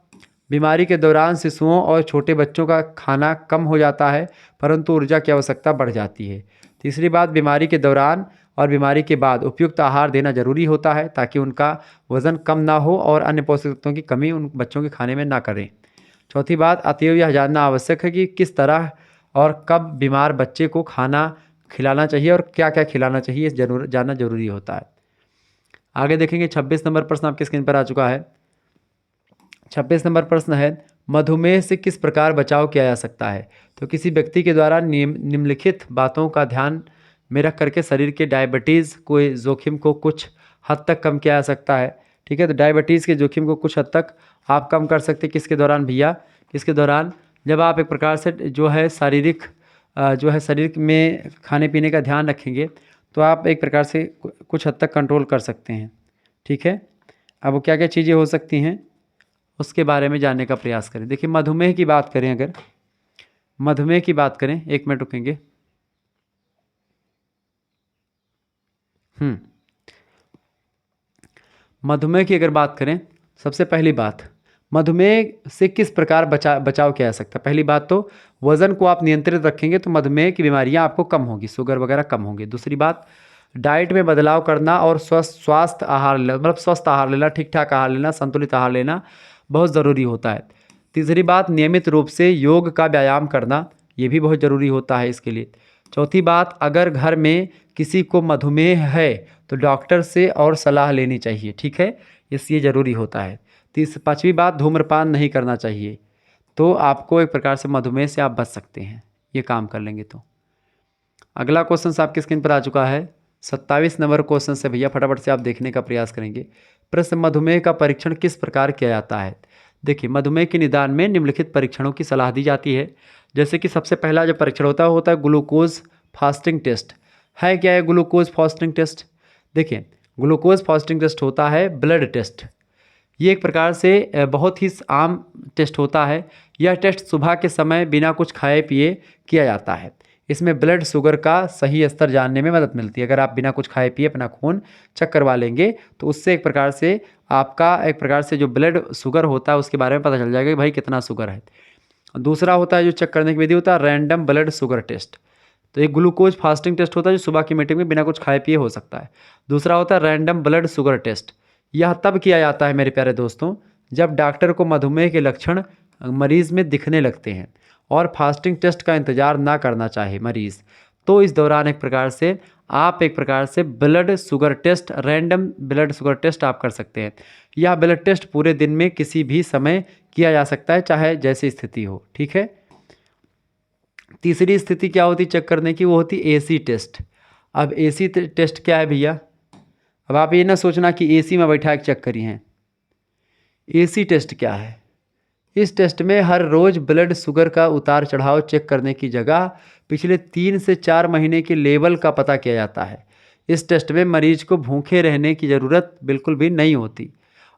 बीमारी के दौरान शिशुओं और छोटे बच्चों का खाना कम हो जाता है, परंतु ऊर्जा की आवश्यकता बढ़ जाती है। तीसरी बात, बीमारी के दौरान और बीमारी के बाद उपयुक्त आहार देना जरूरी होता है, ताकि उनका वजन कम ना हो और अन्य पोषक तत्वों की कमी उन बच्चों के खाने में ना करें। चौथी बात, अतएव यह जानना आवश्यक है कि किस तरह और कब बीमार बच्चे को खाना खिलाना चाहिए और क्या क्या खिलाना चाहिए, जानना जरूरी होता है। आगे देखेंगे 26 नंबर प्रश्न आपके स्क्रीन पर आ चुका है। 26 नंबर प्रश्न है, मधुमेह से किस प्रकार बचाव किया जा सकता है। तो किसी व्यक्ति के द्वारा निम्नलिखित बातों का ध्यान में रख करके शरीर के डायबिटीज़ को जोखिम को कुछ हद तक कम किया जा सकता है, ठीक है। तो डायबिटीज़ के जोखिम को कुछ हद तक आप कम कर सकते हैं। किसके दौरान भैया, किसके दौरान, जब आप एक प्रकार से जो है शारीरिक जो है शरीर में खाने पीने का ध्यान रखेंगे तो आप एक प्रकार से कुछ हद तक कंट्रोल कर सकते हैं, ठीक है। अब वो क्या क्या चीज़ें हो सकती हैं उसके बारे में जानने का प्रयास करें। देखिए, मधुमेह की बात करें, अगर मधुमेह की बात करें, 1 मिनट रुकेंगे। मधुमेह की अगर बात करें, सबसे पहली बात, मधुमेह से किस प्रकार बचाव किया जा सकता है। पहली बात तो वज़न को आप नियंत्रित रखेंगे तो मधुमेह की बीमारियां आपको कम होगी, शुगर वगैरह कम होंगे। दूसरी बात, डाइट में बदलाव करना और स्वस्थ आहार लेना, मतलब स्वस्थ आहार लेना, ठीक ठाक आहार लेना, संतुलित आहार लेना बहुत ज़रूरी होता है। तीसरी बात, नियमित रूप से योग का व्यायाम करना, ये भी बहुत ज़रूरी होता है इसके लिए। चौथी बात, अगर घर में किसी को मधुमेह है तो डॉक्टर से और सलाह लेनी चाहिए, ठीक है, ये ज़रूरी होता है। पाँचवीं बात, धूम्रपान नहीं करना चाहिए, तो आपको एक प्रकार से मधुमेह से आप बच सकते हैं ये काम कर लेंगे तो। अगला क्वेश्चन आपकी स्क्रीन पर आ चुका है 27 नंबर क्वेश्चन से भैया फटाफट से आप देखने का प्रयास करेंगे। प्रश्न, मधुमेह का परीक्षण किस प्रकार किया जाता है। देखिए, मधुमेह के निदान में निम्नलिखित परीक्षणों की सलाह दी जाती है। जैसे कि सबसे पहला जो परीक्षण होता है ग्लूकोज फास्टिंग टेस्ट। है क्या है ग्लूकोज फास्टिंग टेस्ट। देखिए, ग्लूकोज फास्टिंग टेस्ट होता है ब्लड टेस्ट। ये एक प्रकार से बहुत ही आम टेस्ट होता है। यह टेस्ट सुबह के समय बिना कुछ खाए पिए किया जाता है। इसमें ब्लड शुगर का सही स्तर जानने में मदद मिलती है। अगर आप बिना कुछ खाए पिए अपना खून चेक करवा लेंगे तो उससे एक प्रकार से आपका एक प्रकार से जो ब्लड शुगर होता है उसके बारे में पता चल जाएगा कि भाई कितना शुगर है। दूसरा होता है जो चेक करने की विधि होता है रैंडम ब्लड शुगर टेस्ट। तो एक ग्लूकोज फास्टिंग टेस्ट होता है जो सुबह की मीटिंग में बिना कुछ खाए पिए हो सकता है। दूसरा होता है रैंडम ब्लड शुगर टेस्ट। यह तब किया जाता है मेरे प्यारे दोस्तों जब डॉक्टर को मधुमेह के लक्षण मरीज़ में दिखने लगते हैं और फास्टिंग टेस्ट का इंतज़ार ना करना चाहे मरीज़, तो इस दौरान एक प्रकार से blood sugar test, random blood sugar test आप कर सकते हैं। यह ब्लड टेस्ट पूरे दिन में किसी भी समय किया जा सकता है, चाहे जैसी स्थिति हो। ठीक है। तीसरी स्थिति क्या होती चेक करने की, वो होती एसी टेस्ट। अब एसी टेस्ट क्या है भैया? अब आप ये ना सोचना कि एसी में बैठा के चेक करी हैं। एसी टेस्ट क्या है? इस टेस्ट में हर रोज़ ब्लड शुगर का उतार चढ़ाव चेक करने की जगह पिछले 3 से 4 महीने के लेवल का पता किया जाता है। इस टेस्ट में मरीज को भूखे रहने की ज़रूरत बिल्कुल भी नहीं होती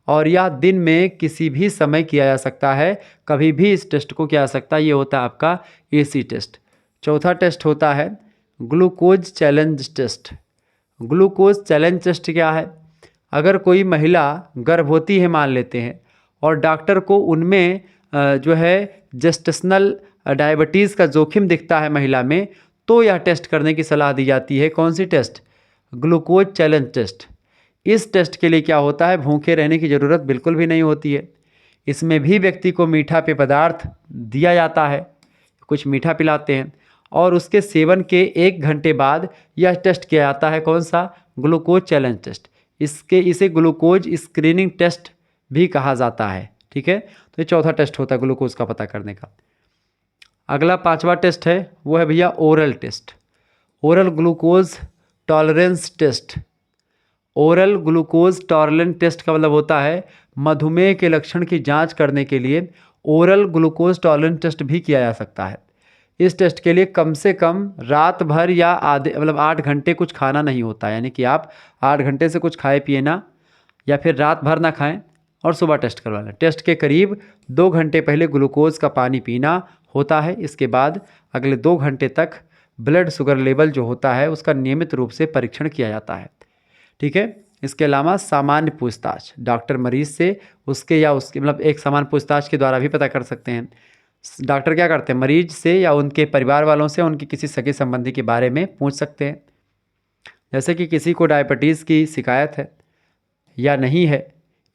और यह दिन में किसी भी समय किया जा सकता है, कभी भी इस टेस्ट को किया जा सकता है। ये होता है आपका एसी टेस्ट। चौथा टेस्ट होता है glucose challenge test. Glucose challenge test क्या है? अगर कोई महिला गर्भवती है मान लेते हैं और डॉक्टर को उनमें जो है जेस्टेशनल डायबिटीज़ का जोखिम दिखता है महिला में, तो यह टेस्ट करने की सलाह दी जाती है। कौन सी टेस्ट? Glucose challenge test. इस टेस्ट के लिए क्या होता है, भूखे रहने की ज़रूरत बिल्कुल भी नहीं होती है। इसमें भी व्यक्ति को मीठा पेय पदार्थ दिया जाता है, कुछ मीठा पिलाते हैं और उसके सेवन के 1 घंटे बाद यह टेस्ट किया जाता है। कौन सा? Glucose challenge test. इसे ग्लूकोज स्क्रीनिंग टेस्ट भी कहा जाता है। ठीक है। तो ये चौथा टेस्ट होता है ग्लूकोज का पता करने का। अगला 5वां टेस्ट है, वो है भैया oral test, oral glucose tolerance test. Oral glucose tolerance test का मतलब होता है मधुमेह के लक्षण की जांच करने के लिए ओरल ग्लूकोज टॉलरेंस टेस्ट भी किया जा सकता है। इस टेस्ट के लिए कम से कम रात भर या आधे 8 घंटे कुछ खाना नहीं होता है, यानी कि आप 8 घंटे से कुछ खाए पिए ना, या फिर रात भर ना खाएं और सुबह टेस्ट करवा लें। टेस्ट के करीब 2 घंटे पहले ग्लूकोज का पानी पीना होता है। इसके बाद अगले 2 घंटे तक ब्लड शुगर लेवल जो होता है उसका नियमित रूप से परीक्षण किया जाता है। ठीक है। इसके अलावा सामान्य पूछताछ, डॉक्टर मरीज से उसके या उसके एक सामान्य पूछताछ के द्वारा भी पता कर सकते हैं। डॉक्टर क्या करते हैं, मरीज से या उनके परिवार वालों से उनके किसी सगे संबंधी के बारे में पूछ सकते हैं, जैसे कि किसी को डायबिटीज़ की शिकायत है या नहीं है।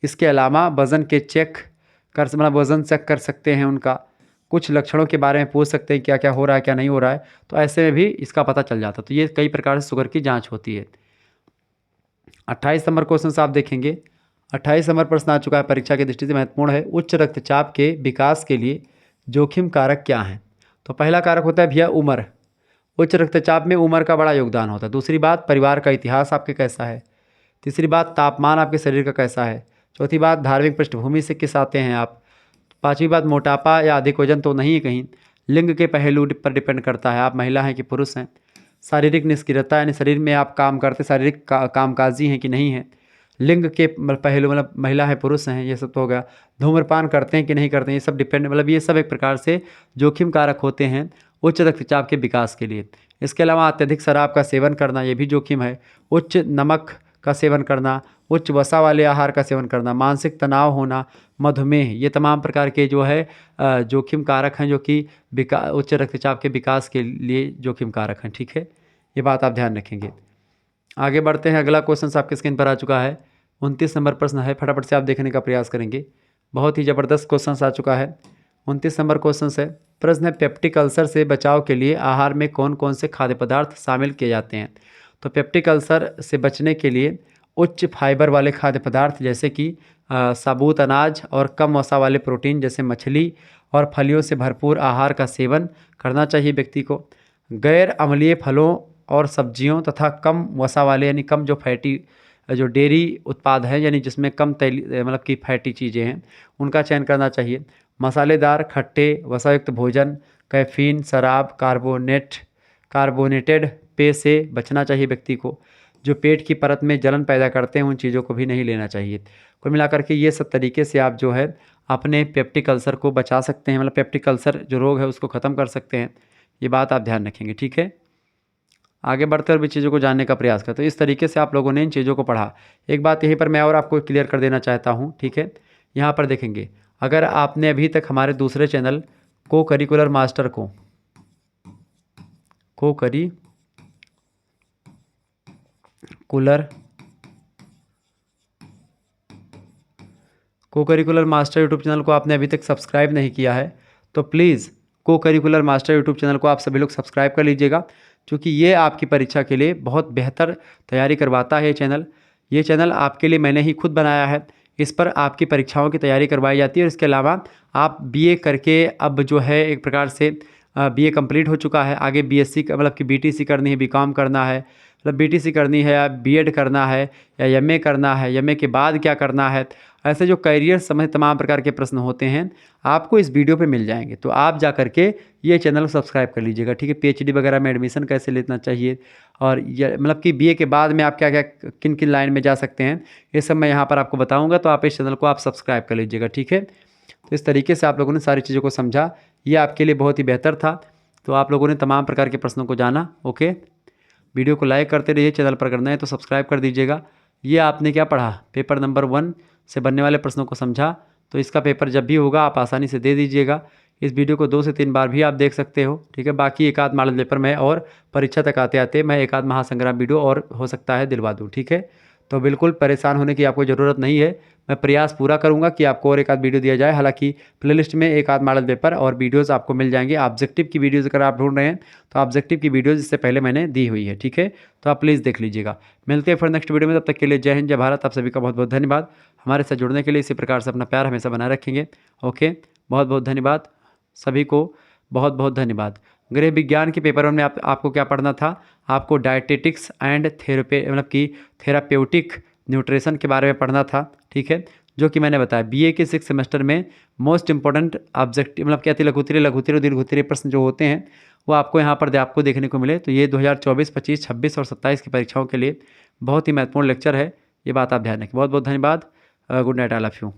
इसके अलावा वज़न के चेक वज़न चेक कर सकते हैं, उनका कुछ लक्षणों के बारे में पूछ सकते हैं, क्या क्या हो रहा है क्या नहीं हो रहा है, तो ऐसे में भी इसका पता चल जाता है। तो ये कई प्रकार से शुगर की जांच होती है। 28 नंबर क्वेश्चन आप देखेंगे। 28 नंबर प्रश्न आ चुका है, परीक्षा की दृष्टि से महत्वपूर्ण है। उच्च रक्तचाप के विकास के लिए जोखिम कारक क्या हैं? तो पहला कारक होता है भैया उम्र। उच्च रक्तचाप में उम्र का बड़ा योगदान होता है। दूसरी बात, परिवार का इतिहास आपके कैसा है। तीसरी बात, तापमान आपके शरीर का कैसा है। चौथी बात, धार्मिक पृष्ठभूमि से किस आते हैं आप। पांचवी बात, मोटापा या अधिक वजन तो नहीं है कहीं। लिंग के पहलू पर डिपेंड करता है, आप महिला हैं कि पुरुष हैं। शारीरिक निष्क्रियता, यानी शरीर में आप काम करते शारीरिक कामकाजी हैं कि नहीं हैं। लिंग के पहलू महिला है पुरुष हैं, ये सब तो हो गया। धूम्रपान करते हैं कि नहीं करते हैं, ये सब डिपेंड ये सब एक प्रकार से जोखिम कारक होते हैं उच्च रक्तचाप के विकास के लिए। इसके अलावा अत्यधिक शराब का सेवन करना, ये भी जोखिम है। उच्च नमक का सेवन करना, उच्च वसा वाले आहार का सेवन करना, मानसिक तनाव होना, मधुमेह, ये तमाम प्रकार के जो है जोखिम कारक हैं जो कि उच्च रक्तचाप के विकास के लिए जोखिम कारक हैं। ठीक है, ये बात आप ध्यान रखेंगे। आगे बढ़ते हैं। अगला क्वेश्चन आपके स्क्रीन पर आ चुका है। 29 नंबर प्रश्न है, फटाफट से आप देखने का प्रयास करेंगे। बहुत ही ज़बरदस्त क्वेश्चन आ चुका है। 29 नंबर क्वेश्चन है, प्रश्न है पेप्टिक अल्सर से बचाव के लिए आहार में कौन कौन से खाद्य पदार्थ शामिल किए जाते हैं। तो पेप्टिक अल्सर से बचने के लिए उच्च फाइबर वाले खाद्य पदार्थ जैसे कि साबुत अनाज और कम वसा वाले प्रोटीन जैसे मछली और फलियों से भरपूर आहार का सेवन करना चाहिए व्यक्ति को। गैर अम्लीय फलों और सब्जियों तथा कम वसा वाले यानी कम जो फैटी जो डेयरी उत्पाद हैं यानी जिसमें कम तेल कि फैटी चीज़ें हैं उनका चयन करना चाहिए। मसालेदार, खट्टे, वसायुक्त भोजन, कैफीन, शराब, कार्बोनेटेड पेय से बचना चाहिए व्यक्ति को। जो पेट की परत में जलन पैदा करते हैं उन चीज़ों को भी नहीं लेना चाहिए। कुल मिलाकर के ये सब तरीके से आप जो है अपने पेप्टिक अल्सर को बचा सकते हैं, पेप्टिक अल्सर जो रोग है उसको ख़त्म कर सकते हैं। ये बात आप ध्यान रखेंगे। ठीक है, आगे बढ़ते और भी चीज़ों को जानने का प्रयास करते। तो इस तरीके से आप लोगों ने इन चीज़ों को पढ़ा। एक बात यहीं पर मैं और आपको क्लियर कर देना चाहता हूँ। ठीक है, यहाँ पर देखेंगे, अगर आपने अभी तक हमारे दूसरे चैनल को करिकुलर मास्टर को करिकुलर मास्टर यूट्यूब चैनल को आपने अभी तक सब्सक्राइब नहीं किया है तो please curricular master YouTube channel को आप सभी लोग सब्सक्राइब कर लीजिएगा, क्योंकि ये आपकी परीक्षा के लिए बहुत बेहतर तैयारी करवाता है। ये चैनल आपके लिए मैंने ही खुद बनाया है। इस पर आपकी परीक्षाओं की तैयारी करवाई जाती है और इसके अलावा आप बीए करके अब जो है एक प्रकार से बीए कंप्लीट हो चुका है, आगे बीएससी मतलब कि बीटीसी करनी है, बीकॉम करना है, मतलब बीटीसी करनी है या बीएड करना है या एमए करना है, एमए के बाद क्या करना है, ऐसे जो करियर संबंधित तमाम प्रकार के प्रश्न होते हैं आपको इस वीडियो पे मिल जाएंगे। तो आप जा करके ये चैनल को सब्सक्राइब कर लीजिएगा, ठीक है। पीएचडी वगैरह में एडमिशन कैसे लेना चाहिए और ये मतलब कि बीए के बाद में आप क्या क्या किन किन लाइन में जा सकते हैं, ये सब मैं यहाँ पर आपको बताऊँगा। तो आप इस चैनल को आप सब्सक्राइब कर लीजिएगा, ठीक है। तो इस तरीके से आप लोगों ने सारी चीज़ों को समझा, ये आपके लिए बहुत ही बेहतर था। तो आप लोगों ने तमाम प्रकार के प्रश्नों को जाना। ओके, वीडियो को लाइक करते रहिए, चैनल पर करना है तो सब्सक्राइब कर दीजिएगा। ये आपने क्या पढ़ा, पेपर नंबर 1 से बनने वाले प्रश्नों को समझा। तो इसका पेपर जब भी होगा आप आसानी से दे दीजिएगा। इस वीडियो को 2 से 3 बार भी आप देख सकते हो, ठीक है। बाकी एक आध मॉडल पेपर में और परीक्षा तक आते आते मैं एक आध महासंग्राम वीडियो और हो सकता है दिलवा दूँ, ठीक है। तो बिल्कुल परेशान होने की आपको ज़रूरत नहीं है, मैं प्रयास पूरा करूंगा कि आपको और एक आध वीडियो दिया जाए। हालांकि प्लेलिस्ट में एक आध मॉडल पेपर और वीडियोस आपको मिल जाएंगे। ऑब्जेक्टिव की वीडियोस अगर आप ढूंढ रहे हैं तो ऑब्जेक्टिव की वीडियोस इससे पहले मैंने दी हुई है, ठीक है। तो आप प्लीज़ देख लीजिएगा। मिलते हैं फिर नेक्स्ट वीडियो में, तब तक के लिए जय हिंद जय भारत। आप सभी का बहुत बहुत धन्यवाद। हमारे साथ जुड़ने के लिए इसी प्रकार से अपना प्यार हमेशा बनाए रखेंगे। ओके, बहुत बहुत धन्यवाद सभी को, बहुत बहुत धन्यवाद। गृह विज्ञान के पेपर में आपको क्या पढ़ना था, आपको डायटेटिक्स एंड थेरेपी मतलब कि थेराप्यूटिक न्यूट्रिशन के बारे में पढ़ना था, ठीक है। जो कि मैंने बताया बीए के 6 सेमेस्टर में मोस्ट इंपॉर्टेंट ऑब्जेक्टिव मतलब क्या थी, लघुत्तरीय लघुत्तरीय दीर्घोत्तरीय प्रश्न जो होते हैं वो आपको यहाँ पर आपको देखने को मिले। तो ये 2024, 25, 26 और 27 की परीक्षाओं के लिए बहुत ही महत्वपूर्ण लेक्चर है, ये बात आप ध्यान रखें। बहुत बहुत धन्यवाद। Good night, I love you.